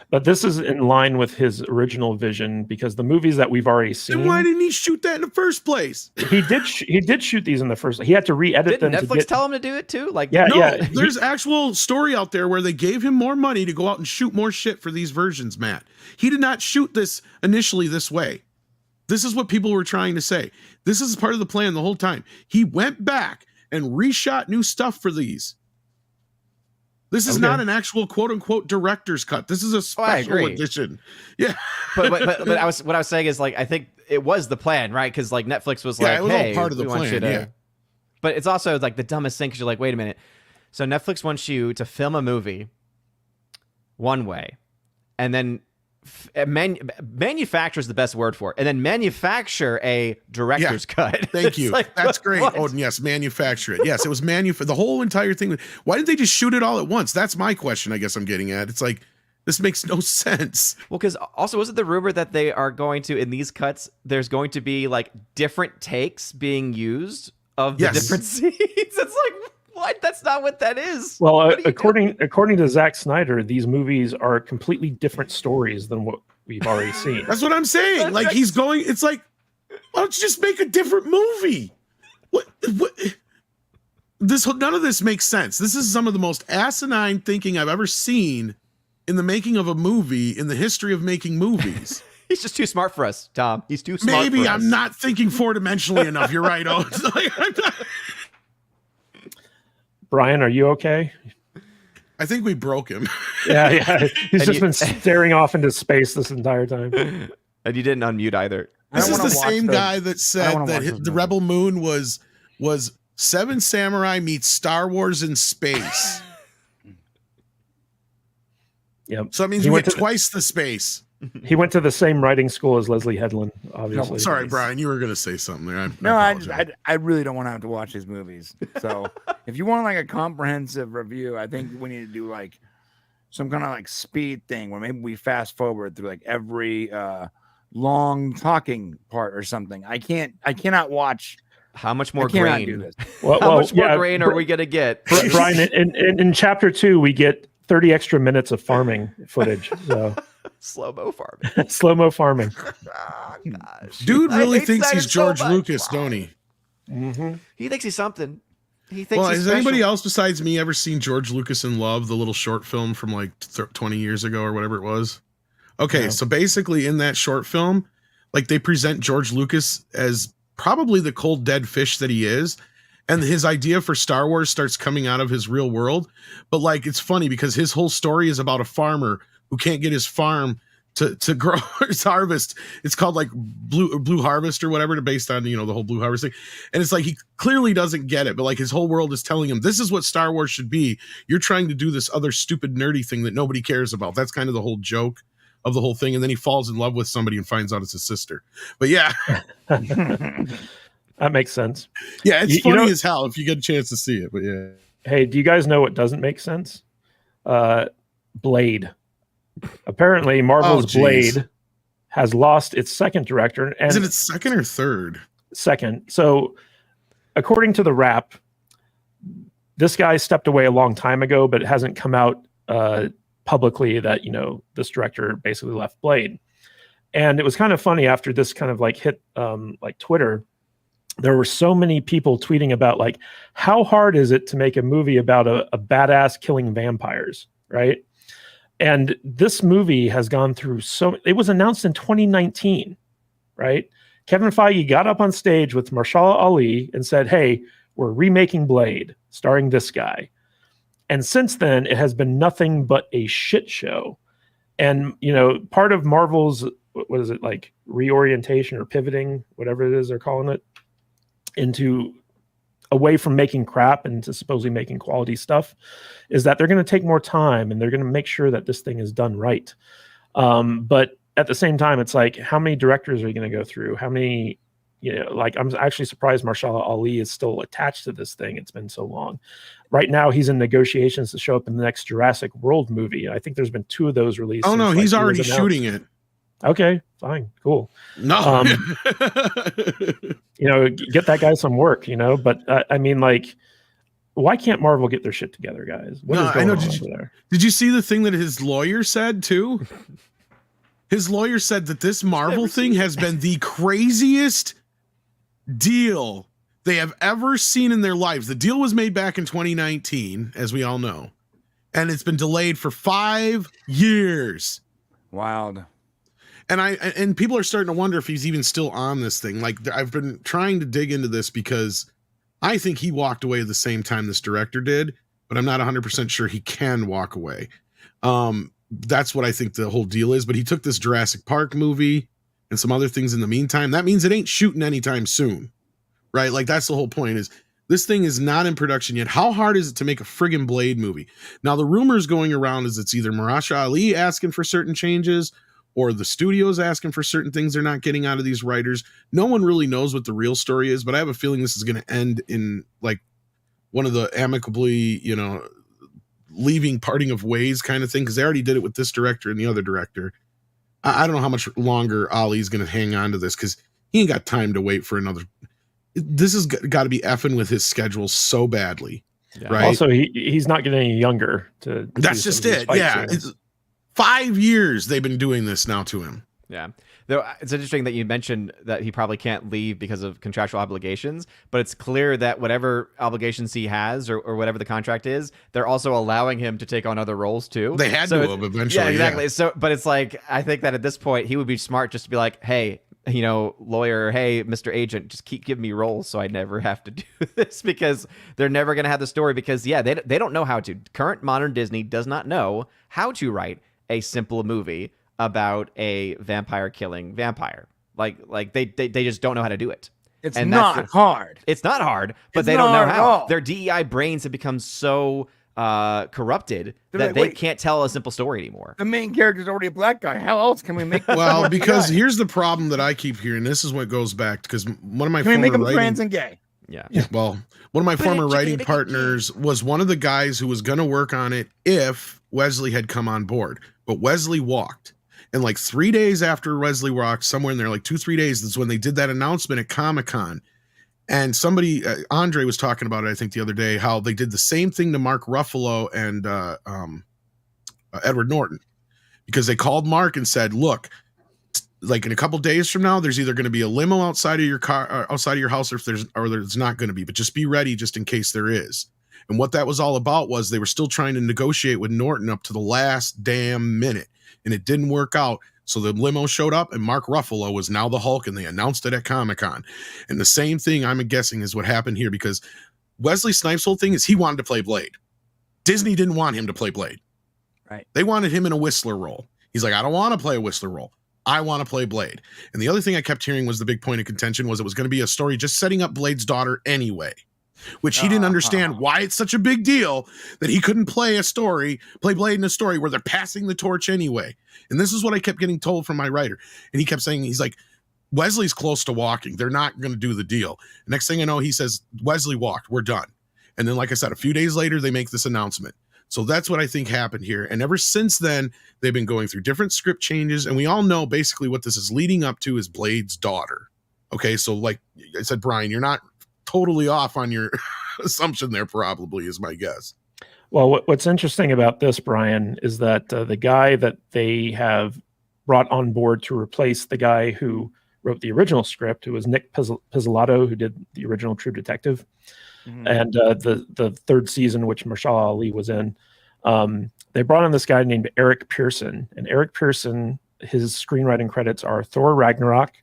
But this is in line with his original vision because the movies that we've already seen. Then why didn't he shoot that in the first place? He did shoot these in the first. He had to re-edit Didn't them. Netflix tell him to do it too? Like, yeah, There's actual story out there where they gave him more money to go out and shoot more shit for these versions, Matt. He did not shoot this initially this way. This is what people were trying to say. This is part of the plan the whole time. He went back and reshot new stuff for these. This is not an actual quote unquote director's cut. This is a special edition. Yeah. but what I was saying is, like, I think it was the plan, right? Because like Netflix was like, it was hey, all part of the we want plan. you to. Yeah. But it's also like the dumbest thing because you're like, wait a minute. So Netflix wants you to film a movie one way, and then manufacture is the best word for it, and then manufacture a director's cut. Thank you. Like, that's great. what? Oh, yes, manufacture it. Yes, it was the whole entire thing. Why didn't they just shoot it all at once? That's my question, I guess I'm getting at. It's like, this makes no sense. Well, because also, was it the rumor that they are going to, in these cuts, there's going to be like different takes being used of the different scenes? It's like, what? That's not what that is. Well, according to Zack Snyder, these movies are completely different stories than what we've already seen. That's what I'm saying. Like, he's going, it's like, why don't you just make a different movie? What none of this makes sense. This is some of the most asinine thinking I've ever seen in the making of a movie in the history of making movies. He's just too smart for us, Tom. He's too smart. Maybe for I'm us. not thinking four-dimensionally enough. You're right. Oh, like, I'm not. Brian, are you okay? I think we broke him. Yeah. He's just been staring off into space this entire time. And you didn't unmute either. This is the same guy that said that the Rebel Moon was Seven Samurai meets Star Wars in space. Yep. So that means we went twice the space. He went to the same writing school as Leslie Headland, obviously. No, sorry, Brian, you were going to say something there. I really don't want to have to watch these movies. So if you want like a comprehensive review, I think we need to do like some kind of like speed thing where maybe we fast forward through like every long talking part or something. I cannot watch. How much more Do grain? this. How much more grain are we going to get? Brian, in chapter 2, we get 30 extra minutes of farming footage. So slow-mo farming. Slow-mo farming. Oh, gosh. Dude really thinks he's George so Lucas, don't he? Mm-hmm. He thinks he's something. He thinks Well, he's has special. anybody else besides me ever seen George Lucas in Love, the little short film from like 20 years ago or whatever it was? Okay, No. so basically in that short film, like they present George Lucas as probably the cold dead fish that he is. And his idea for Star Wars starts coming out of his real world. But like, it's funny because his whole story is about a farmer who can't get his farm to grow his harvest. It's called like Blue Harvest or whatever, based on, the whole Blue Harvest thing. And it's like, he clearly doesn't get it, but like his whole world is telling him, this is what Star Wars should be. You're trying to do this other stupid nerdy thing that nobody cares about. That's kind of the whole joke of the whole thing. And then he falls in love with somebody and finds out it's his sister. But yeah. That makes sense. Yeah, it's funny as hell if you get a chance to see it. But yeah. Hey, do you guys know what doesn't make sense? Blade. Apparently, Marvel's Blade has lost its second director. And is it its second or third? Second. So, according to the Wrap, this guy stepped away a long time ago, but it hasn't come out publicly that, this director basically left Blade. And it was kind of funny after this kind of like hit like Twitter. There were so many people tweeting about like, how hard is it to make a movie about a badass killing vampires, right? And this movie has gone through it was announced in 2019, right? Kevin Feige got up on stage with Mahershala Ali and said, hey, we're remaking Blade starring this guy. And since then, it has been nothing but a shit show. And, part of Marvel's, what is it, like reorientation or pivoting, whatever it is they're calling it, into away from making crap and to supposedly making quality stuff, is that they're going to take more time and they're going to make sure that this thing is done right. But at the same time, it's like, how many directors are you going to go through? How many, I'm actually surprised Mahershala Ali is still attached to this thing. It's been so long. Right now, he's in negotiations to show up in the next Jurassic World movie. I think there's been 2 of those released. Oh, no, he's already shooting it. Okay, fine, cool. No. Get that guy some work, but I mean, like, why can't Marvel get their shit together, guys? What is going on over there? Did you see the thing that his lawyer said too? His lawyer said that this Marvel thing has been the craziest deal they have ever seen in their lives. The deal was made back in 2019, as we all know, and it's been delayed for 5 years. Wild. And people are starting to wonder if he's even still on this thing. Like, I've been trying to dig into this because I think he walked away at the same time this director did, but I'm not 100% sure he can walk away. That's what I think the whole deal is. But he took this Jurassic Park movie and some other things in the meantime. That means it ain't shooting anytime soon, right? Like, that's the whole point, is this thing is not in production yet. How hard is it to make a friggin' Blade movie? Now, the rumors going around is it's either Mahershala Ali asking for certain changes, or the studio's asking for certain things they're not getting out of these writers. No one really knows what the real story is, but I have a feeling this is going to end in like one of the amicably, leaving parting of ways kind of thing, because they already did it with this director and the other director. I don't know how much longer Ali's going to hang on to this, because he ain't got time to wait for another. This has got to be effing with his schedule so badly, right? Also, he's not getting any younger. That's just it. Yeah. It's 5 years they've been doing this now to him. Yeah. Though it's interesting that you mentioned that he probably can't leave because of contractual obligations, but it's clear that whatever obligations he has or whatever the contract is, they're also allowing him to take on other roles too. They had to have eventually. Yeah, exactly. Yeah. So, but it's like, I think that at this point he would be smart just to be like, hey, lawyer, hey, Mr. Agent, just keep giving me roles so I never have to do this, because they're never going to have the story, because they don't know how to. Current modern Disney does not know how to write a simple movie about a vampire killing vampire. Like they just don't know how to do it. It's not hard. It's not hard, but they don't know how. Their DEI brains have become so corrupted that they can't tell a simple story anymore. The main character is already a black guy. How else can we make this? Well, because here's the problem that I keep hearing. This is what goes back, because one of my can we make them trans and gay? Yeah. Well, one of my former writing partners was one of the guys who was going to work on it if Wesley had come on board, but Wesley walked. And like 3 days after Wesley walked, somewhere in there, like 2-3 days, that's when they did that announcement at Comic-Con. And somebody, Andre was talking about it, I think the other day, how they did the same thing to Mark Ruffalo and Edward Norton, because they called Mark and said, look, like in a couple days from now, there's either going to be a limo outside of your car, outside of your house, or there's not going to be, but just be ready just in case there is. And what that was all about was they were still trying to negotiate with Norton up to the last damn minute, and it didn't work out. So the limo showed up, and Mark Ruffalo was now the Hulk, and they announced it at Comic-Con. And the same thing, I'm guessing, is what happened here, because Wesley Snipes' whole thing is he wanted to play Blade. Disney didn't want him to play Blade. Right. They wanted him in a Whistler role. He's like, I don't want to play a Whistler role. I want to play Blade. And the other thing I kept hearing was the big point of contention was it was going to be a story just setting up Blade's daughter anyway, which he didn't understand why it's such a big deal that he couldn't play Blade in a story where they're passing the torch anyway. And this is what I kept getting told from my writer. And he kept saying, he's like, Wesley's close to walking. They're not going to do the deal. Next thing I know, he says, Wesley walked. We're done. And then, like I said, a few days later, they make this announcement. So that's what I think happened here. And ever since then, they've been going through different script changes. And we all know basically what this is leading up to is Blade's daughter. Okay, so like I said, Brian, you're not totally off on your assumption there, probably, is my guess. Well, what's interesting about this, Brian, is that the guy that they have brought on board to replace the guy who wrote the original script, who was Nick Pizzolatto, who did the original True Detective, and the third season, which Mahershala Ali was in, they brought in this guy named Eric Pearson, and Eric Pearson, his screenwriting credits are Thor Ragnarok,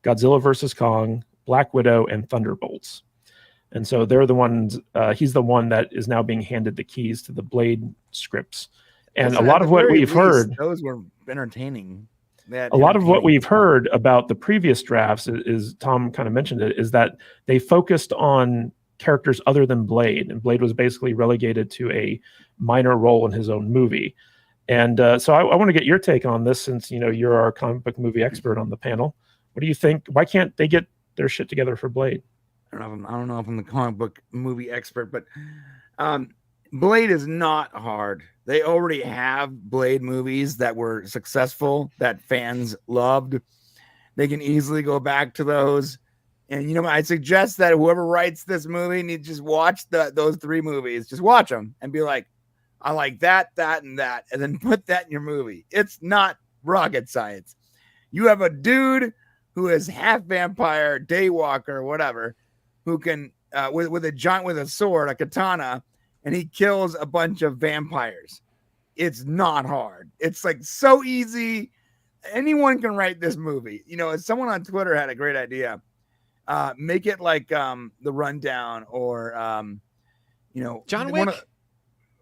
Godzilla vs. Kong, Black Widow, and Thunderbolts. And so they're the ones, he's the one that is now being handed the keys to the Blade scripts. And a lot of what we've heard, those were entertaining. A lot of what we've heard about the previous drafts is Tom kind of mentioned it, is that they focused on characters other than Blade, and Blade was basically relegated to a minor role in his own movie. And so I want to get your take on this, since you're our comic book movie expert on the panel. What do you think? Why can't they get their shit together for Blade? I don't know if I'm the comic book movie expert, but Blade is not hard. They already have Blade movies that were successful, that fans loved. They can easily go back to those. And I suggest that whoever writes this movie needs to just watch those 3 movies. Just watch them and be like, I like that, and that, and then put that in your movie. It's not rocket science. You have a dude who is half vampire, daywalker, whatever, who can with a sword, a katana, and he kills a bunch of vampires. It's not hard. It's like so easy. Anyone can write this movie. Someone on Twitter had a great idea. Make it like The Rundown or John Wick.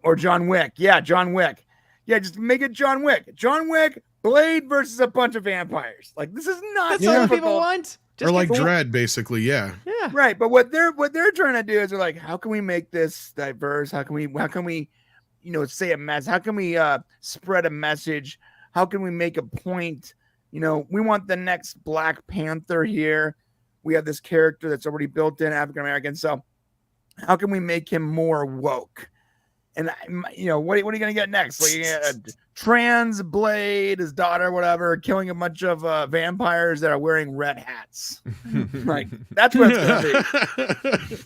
Or John Wick. Yeah, John Wick. Yeah, just make it John Wick. John Wick, Blade versus a bunch of vampires. Like, this is not That's what people want. Or like Dread, basically, yeah. Yeah. Right. But what they're trying to do is they're like, how can we make this diverse? How can we say a mess? How can we spread a message? How can we make a point? We want the next Black Panther here. We have this character that's already built in, African American. So how can we make him more woke? And what are you going to get next? Like, a trans Blade, his daughter, whatever, killing a bunch of vampires that are wearing red hats. Like, that's what it's going to be.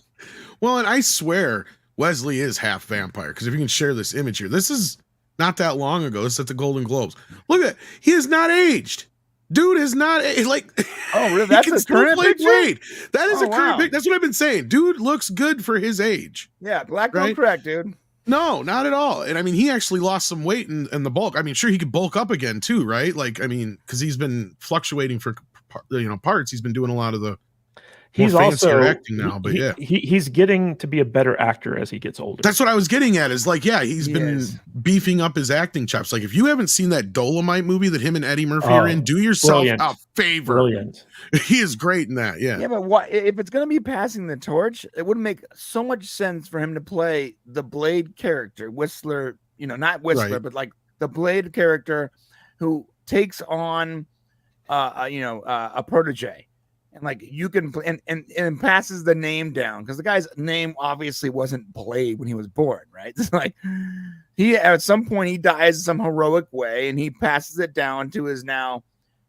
Well, and I swear Wesley is half vampire, because if you can share this image here, this is not that long ago. This is at the Golden Globes. Look at it. He is not aged. Dude is not like. Oh, really? That's a current picture? Blade. That is a current picture. That's what I've been saying. Dude looks good for his age. Yeah, black don't crack, dude. No, not at all. And I mean, he actually lost some weight in the bulk. I mean, sure, he could bulk up again too, right? Like, I mean, because he's been fluctuating for parts. He's been doing a lot of the. He's also acting now, but he's getting to be a better actor as he gets older. That's what I was getting at. Is like, he's been beefing up his acting chops. Like, if you haven't seen that Dolomite movie that him and Eddie Murphy are in, do yourself a favor. Brilliant. He is great in that. Yeah. Yeah, but what if it's going to be passing the torch? It would make so much sense for him to play the Blade character, Whistler. Not Whistler, but like the Blade character who takes on, a protege. And like you can and passes the name down, because the guy's name obviously wasn't Blade when he was born, right? It's like he at some point he dies some heroic way, and he passes it down to his now,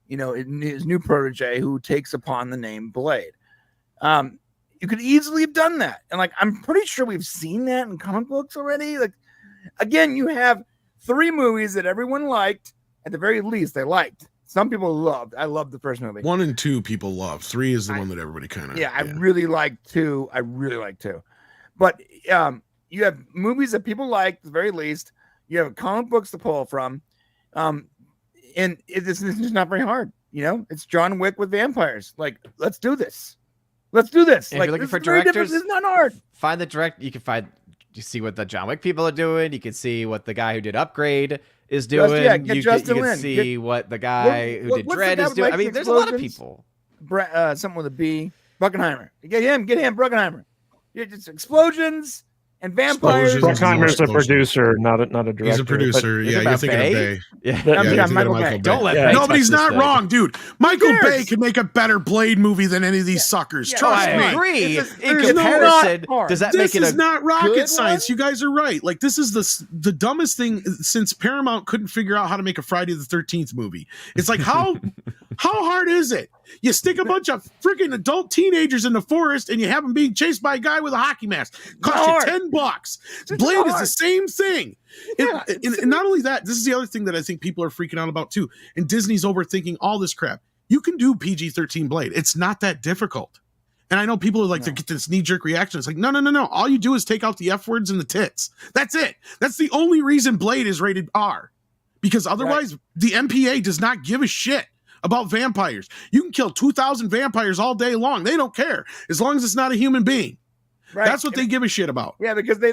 his new protege who takes upon the name Blade. You could easily have done that, and like I'm pretty sure we've seen that in comic books already. Like, again, you have 3 movies that everyone liked, at the very least they liked. Some people loved. I loved the first movie. 1 and 2 people love. 3 is the one that everybody kind of. Yeah, I really like 2. But you have movies that people like, at the very least. You have comic books to pull from, and it's just not very hard. It's John Wick with vampires. Like, let's do this. Like, if you're looking for directors, it's not hard. Find the direct. You see what the John Wick people are doing. You can see what the guy who did Upgrade is doing. You can see what the guy who did Dread is doing. I mean, there's a lot of people. Something with a B. Bruckheimer. Get him, Bruckheimer. Just explosions and vampires. Bruckheimer's a producer, not a director. He's a producer. Yeah, you're thinking of Bay. Yeah, Michael Bay. Don't let Bay. No, but he's not wrong, dude. Michael Bay could make a better Blade movie than any of these suckers. Trust me. I agree. In comparison, does that make it This is not rocket science. You guys are right. Like, this is the dumbest thing since Paramount couldn't figure out how to make a Friday the 13th movie. It's like, how hard is it? You stick a bunch of freaking adult teenagers in the forest and you have them being chased by a guy with a hockey mask. Cost you $10. Blade is the same thing. Yeah, and not only that, this is the other thing that I think people are freaking out about too. And Disney's overthinking all this crap. You can do PG-13 Blade. It's not that difficult. And I know people are like, they get this knee-jerk reaction. It's like, no. All you do is take out the F words and the tits. That's it. That's the only reason Blade is rated R. Because otherwise, the MPA does not give a shit about vampires. You can kill 2,000 vampires all day long. They don't care. As long as it's not a human being. Right. That's what they give a shit about. Yeah, because they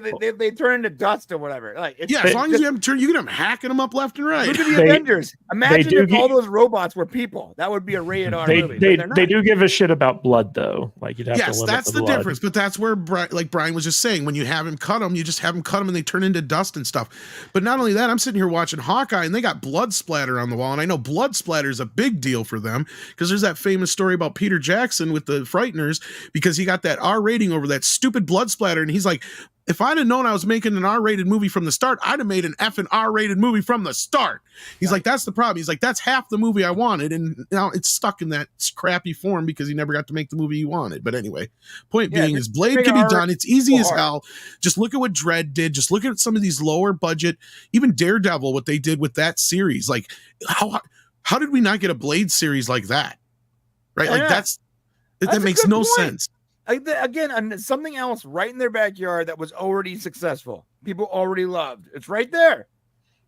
turn into dust or whatever. Like, as long as you have them turn, you can have them hacking them up left and right. Look at the Avengers. Imagine if all those robots were people. That would be a rated R movie. They do give a shit about blood, though. Like you'd have to limit that's the blood. difference. But that's where, like Brian was just saying, when you have him cut them, you just have them cut them and they turn into dust and stuff. But not only that, I'm sitting here watching Hawkeye and they got blood splatter on the wall, and I know blood splatter is a big deal for them because there's that famous story about Peter Jackson with the Frighteners because he got that R rating over that stupid blood splatter. And he's like, if I'd have known I was making an R-rated movie from the start, I'd have made an effing R-rated movie from the start. He's like, that's the problem. He's like, that's half the movie I wanted. And now it's stuck in that crappy form because he never got to make the movie he wanted. But anyway, point being is Blade can be done. It's easy as hell. Just look at what Dredd did. Just look at some of these lower budget, even Daredevil, what they did with that series. Like, how did we not get a Blade series like that? Right? Like that makes no sense. Again, something else right in their backyard that was already successful. People already loved. It's right there.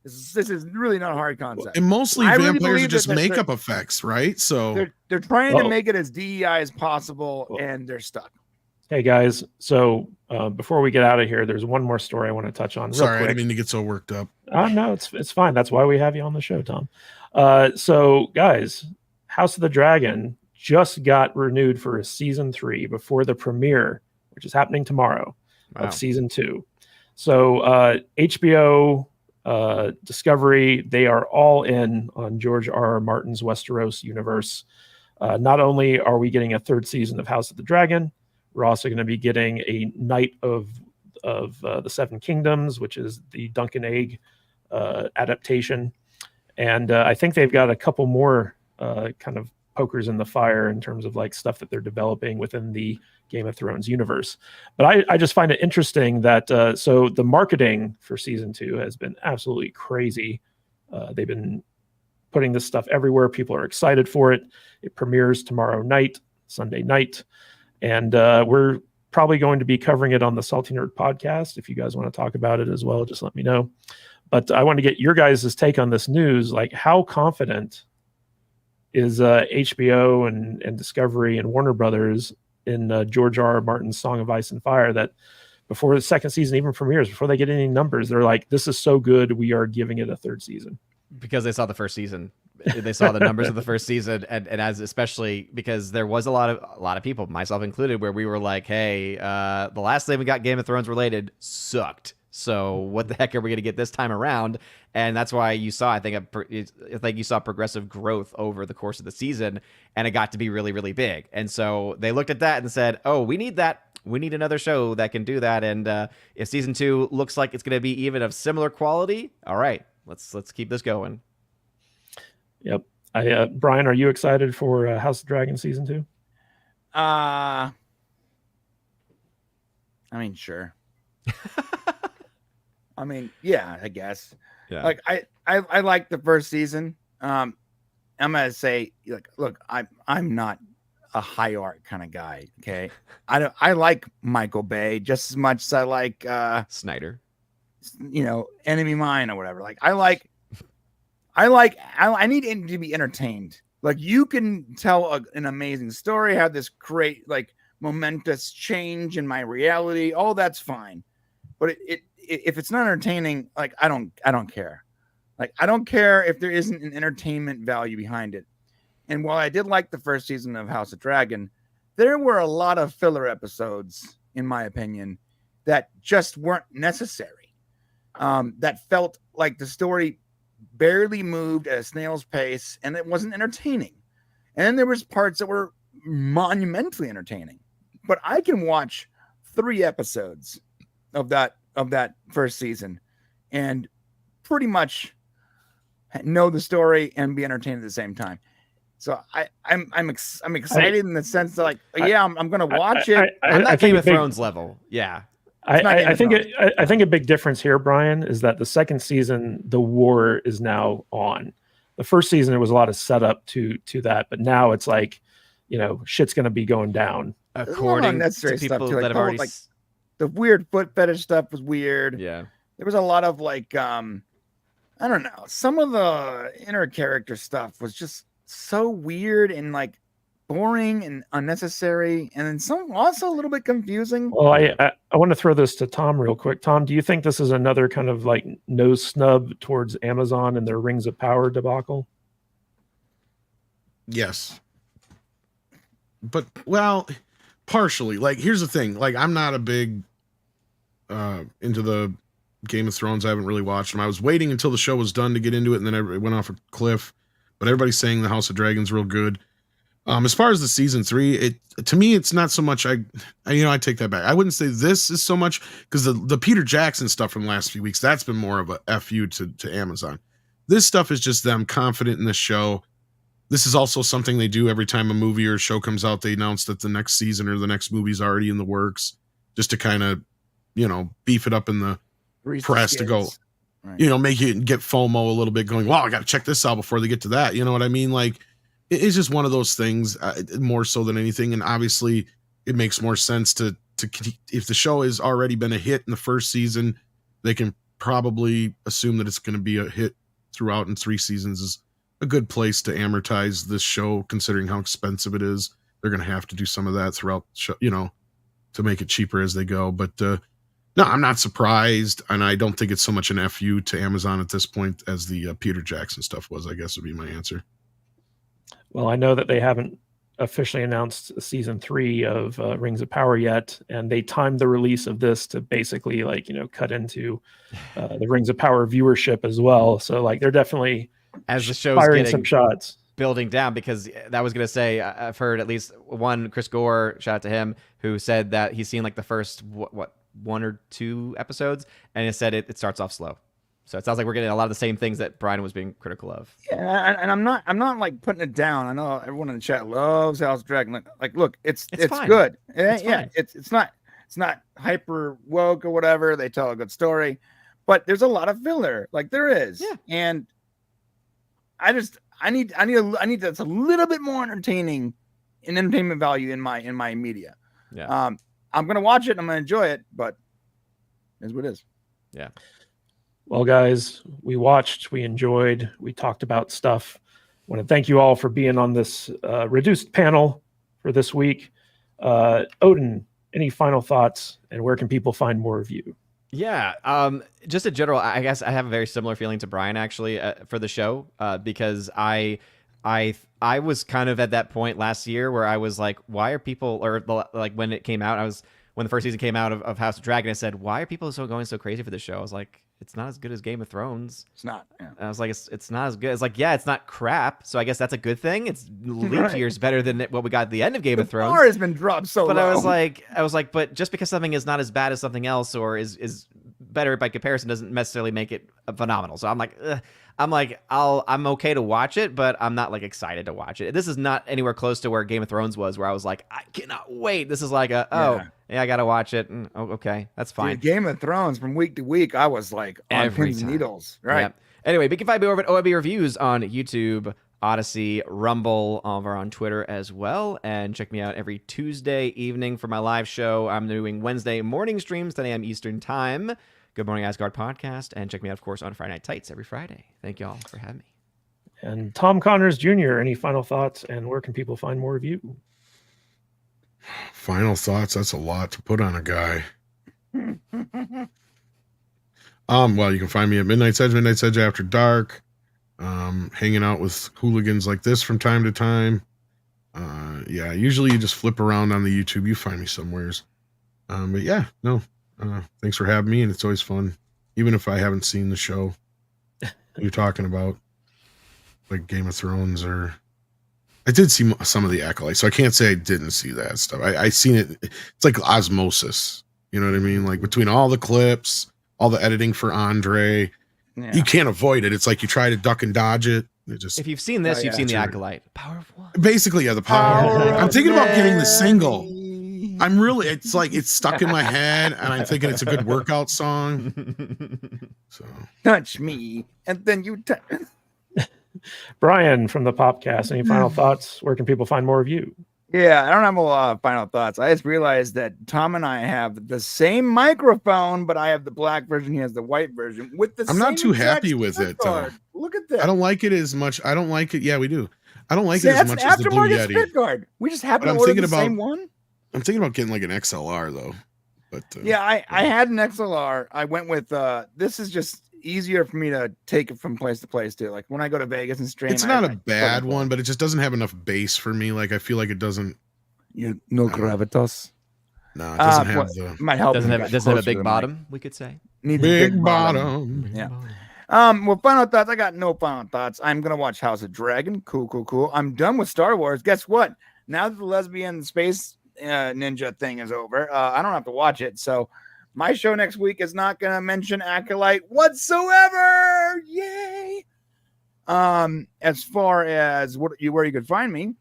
This is really not a hard concept. And mostly vampires are just makeup effects, right? So they're trying to make it as DEI as possible, and they're stuck. Hey guys, so before we get out of here, there's one more story I want to touch on. Sorry, I didn't mean to get so worked up. No, it's fine. That's why we have you on the show, Tom. So guys, House of the Dragon just got renewed for a season 3 before the premiere, which is happening tomorrow, of season 2. So HBO, Discovery, they are all in on George R.R. Martin's Westeros universe. Not only are we getting a 3rd season of House of the Dragon, we're also going to be getting a Night of the Seven Kingdoms, which is the Duncan Egg adaptation. And I think they've got a couple more kind of pokers in the fire in terms of like stuff that they're developing within the Game of Thrones universe. But I just find it interesting that so the marketing for season 2 has been absolutely crazy. They've been putting this stuff everywhere. People are excited for it. It premieres tomorrow night, Sunday night. And we're probably going to be covering it on the Salty Nerd podcast. If you guys want to talk about it as well, just let me know. But I want to get your guys' take on this news. Like, how confident is HBO and Discovery and Warner Brothers in George R.R. Martin's Song of Ice and Fire that before the 2nd season even premieres, before they get any numbers, they're like, this is so good, we are giving it a 3rd season? Because they saw the first season. They saw the numbers of the first season, and as especially because there was a lot of people, myself included, where we were like, hey, the last thing we got Game of Thrones related sucked. So what the heck are we going to get this time around? And that's why you saw, I think you saw progressive growth over the course of the season, and it got to be really, really big. And so they looked at that and said, oh, we need that. We need another show that can do that. And if season 2 looks like it's going to be even of similar quality, all right, let's keep this going. Yep. Brian, are you excited for House of Dragon season 2? I mean, sure. I mean, yeah, I guess. Yeah. Like I like the first season. I'm gonna say, like, look, I'm not a high art kind of guy. Okay, I like Michael Bay just as much as I like Snyder. Enemy Mine or whatever. Like I need it to be entertained. Like, you can tell an amazing story, have this great like momentous change in my reality. All that's fine, but if it's not entertaining, like I don't care. Like, I don't care if there isn't an entertainment value behind it. And while I did like the first season of House of Dragon, there were a lot of filler episodes, in my opinion, that just weren't necessary. That felt like the story barely moved at a snail's pace, and it wasn't entertaining. And then there was parts that were monumentally entertaining. But I can watch 3 episodes of that first season and pretty much know the story and be entertained at the same time. So I'm excited in the sense that, like, I'm going to watch it. I'm not Game of Thrones level. Yeah. I think a big difference here, Brian, is that the 2nd season, the war is now on. The first season, there was a lot of setup to that, but now it's like shit's going to be going down. There's a lot of According to unnecessary stuff, people too. Like, that have the whole, already, like, the weird foot fetish stuff was weird. yeah. There was a lot of like, I don't know. Some of the inner character stuff was just so weird and like boring and unnecessary, and then some also a little bit confusing. Well, I want to throw this to Tom real quick. Tom, do you think this is another kind of like nose snub towards Amazon and their Rings of Power debacle? Yes. But, well, partially. Like, here's the thing. Like, I'm not a big into the Game of Thrones. I haven't really watched them. I was waiting until the show was done to get into it, and then it went off a cliff. But everybody's saying the House of Dragon's real good. As far as the season 3, to me, it's not so much. I take that back. I wouldn't say this is so much, because the Peter Jackson stuff from the last few weeks, that's been more of a FU to Amazon. This stuff is just them confident in the show. This is also something they do every time a movie or a show comes out. They announce that the next season or the next movie's already in the works, just to kind of, beef it up in the press to go, Right. make it get FOMO a little bit, going, wow, I got to check this out before they get to that. You know what I mean? Like, it's just one of those things, more so than anything. And obviously it makes more sense to if the show has already been a hit in the first season, they can probably assume that it's going to be a hit throughout, and 3 seasons is a good place to amortize this show, considering how expensive it is. They're going to have to do some of that throughout the show, to make it cheaper as they go. But no, I'm not surprised, and I don't think it's so much an FU to Amazon at this point as the Peter Jackson stuff was, I guess would be my answer. Well, I know that they haven't officially announced season 3 of Rings of Power yet, and they timed the release of this to basically cut into the Rings of Power viewership as well. So like they're definitely As the show's firing getting some shots. building down, because that was going to say, I've heard at least one, Chris Gore, shout out to him, who said that he's seen like the first, 1 or 2 episodes, and it said it starts off slow. So it sounds like we're getting a lot of the same things that Brian was being critical of. Yeah, and I'm not like putting it down. I know everyone in the chat loves House of Dragon. Like look, it's fine. good. It's Yeah, fine. it's not hyper woke or whatever. They tell a good story, but there's a lot of filler. Like there is. Yeah. And I need that's a little bit more entertaining in entertainment value in my media. Yeah. I'm gonna watch it and I'm gonna enjoy it, but it's what it is. Yeah. Well, guys, we watched, we enjoyed, we talked about stuff. I want to thank you all for being on this reduced panel for this week. Odin, any final thoughts, and where can people find more of you? Yeah, just in general, I guess I have a very similar feeling to Brian actually for the show, because I was kind of at that point last year where I was like, why are people, or like when it came out, when the first season came out of House of Dragon, I said, why are people going so crazy for this show? I was like, it's not as good as Game of Thrones. It's not. Yeah. And I was like, it's not as good. It's like, yeah, it's not crap. So I guess that's a good thing. It's leap Right. years better than what we got at the end of Game of The Thrones. bar has been dropped so But low. I was like, but just because something is not as bad as something else, or is better by comparison, doesn't necessarily make it phenomenal. So I'm like, I'm okay to watch it, but I'm not like excited to watch it. This is not anywhere close to where Game of Thrones was, where I was like, I cannot wait. This is like yeah, I gotta watch it. Oh, okay, that's fine. Dude, Game of Thrones from week to week, I was like on Every pins and time. needles. Right. Yep. Anyway, you can find me over at OMB Reviews on YouTube, Odyssey, Rumble, over on Twitter as well. And check me out every Tuesday evening for my live show. I'm doing Wednesday morning streams, 10 a.m. Eastern Time. Good Morning Asgard podcast. And check me out, of course, on Friday Night Tights every Friday. Thank you all for having me. And Tom Connors Jr., any final thoughts, and where can people find more of you? Final thoughts. That's a lot to put on a guy. Well, you can find me at Midnight's Edge After Dark, hanging out with hooligans like this from time to time. Yeah, usually you just flip around on the YouTube. You find me somewheres. But yeah, no, thanks for having me, and it's always fun, even if I haven't seen the show you're talking about, like Game of Thrones, or I did see some of the Acolyte, so I can't say I didn't see that stuff. I seen it. It's like osmosis. You know what I mean? Like between all the clips, all the editing for Andre, Yeah. you can't avoid it. It's like you try to duck and dodge it. It just If you've seen this, Oh, you've yeah. seen the Sure. Acolyte. Power of one. basically, yeah, the power. I'm thinking about getting the single. I'm really, it's like it's stuck in my head, and I'm thinking it's a good workout song. So touch me, and then you touch. Brian from the Popcast, any final thoughts? Where can people find more of you? Yeah, I don't have a lot of final thoughts. I just realized that Tom and I have the same microphone, but I have the black version. He has the white version with the I'm not same too exact happy with stick it, though. guard. Look at this. I don't like it as much. I don't like it. Yeah, we do. I don't like See, it as that's much an as the Blue aftermarket Yeti. stick guard. We just happen But to I'm order thinking the same about- one. I'm thinking about getting like an XLR though. But Yeah, I had an XLR. I went with this is just easier for me to take it from place to place too. Like when I go to Vegas and stream, it's not I a plug bad and one, play. but it just doesn't have enough bass for me. Like I feel like it doesn't. No gravitas. No, it doesn't have what the might help. Doesn't if have you it got doesn't have a closer to big the mic. bottom, we could say. Needs a big bottom. Yeah. Well, final thoughts. I got no final thoughts. I'm gonna watch House of Dragon. Cool. I'm done with Star Wars. Guess what? Now that the lesbian space ninja thing is over, I don't have to watch it. So my show next week is not gonna mention Acolyte whatsoever. Yay! As far as where you could find me,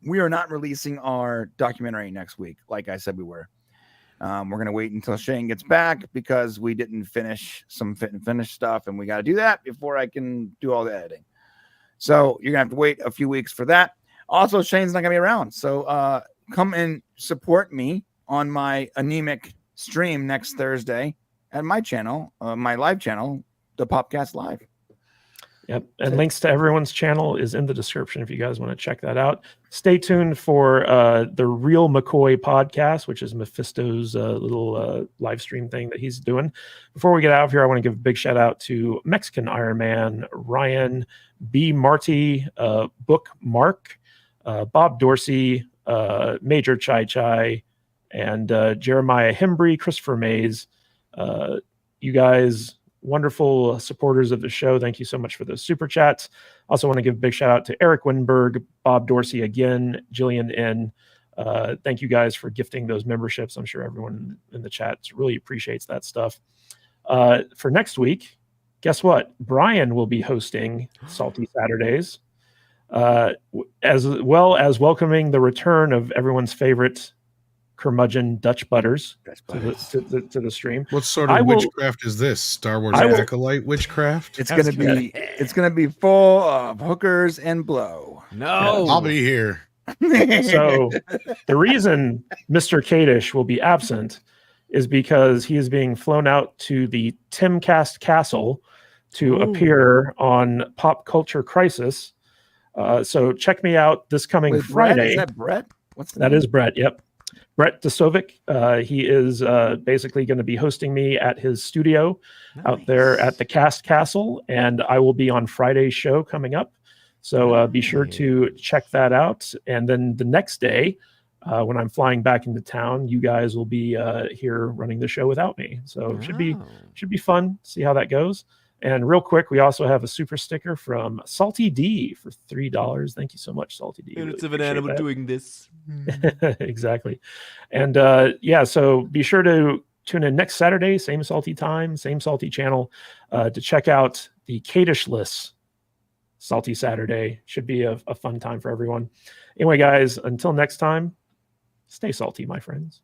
we are not releasing our documentary next week, like I said we were. We're going to wait until Shane gets back because we didn't finish some fit and finish stuff, and we got to do that before I can do all the editing. So you're going to have to wait a few weeks for that. Also, Shane's not going to be around. So come and support me on my anemic stream next Thursday at my channel, my live channel, the Popcast Live. Yep. And links to everyone's channel is in the description if you guys want to check that out. Stay tuned for the Real McCoy podcast, which is Mephisto's little live stream thing that he's doing. Before we get out of here, I want to give a big shout out to Mexican Iron Man, Ryan, B. Marty, Book Mark, Bob Dorsey, Major Chai Chai, and Jeremiah Hembry, Christopher Mays. You guys, wonderful supporters of the show. Thank you so much for those super chats. Also want to give a big shout out to Eric Winberg, Bob Dorsey again, Jillian N. Thank you guys for gifting those memberships. I'm sure everyone in the chat really appreciates that stuff. For next week, guess what? Brian will be hosting Salty Saturdays, as well as welcoming the return of everyone's favorite curmudgeon Dutch Butters to the stream. What sort of witchcraft is this? Star Wars Acolyte witchcraft? It's gonna be full of hookers and blow. No, I'll be here. So the reason Mr. Kadish will be absent is because he is being flown out to the Timcast Castle to appear on Pop Culture Crisis. So check me out this coming Friday. Brett? Is that Brett? That is Brett. Yep. Brett Desovic. He is basically going to be hosting me at his studio out there at the Cast Castle, and I will be on Friday's show coming up. So be sure to check that out. And then the next day, when I'm flying back into town, you guys will be here running the show without me. So it should be fun. See how that goes. And real quick, we also have a super sticker from Salty D for $3. Thank you so much, Salty D. Minutes of an animal doing this. Exactly. And so be sure to tune in next Saturday, same salty time, same salty channel, to check out the Kadishless Salty Saturday. Should be a fun time for everyone. Anyway, guys, until next time, stay salty, my friends.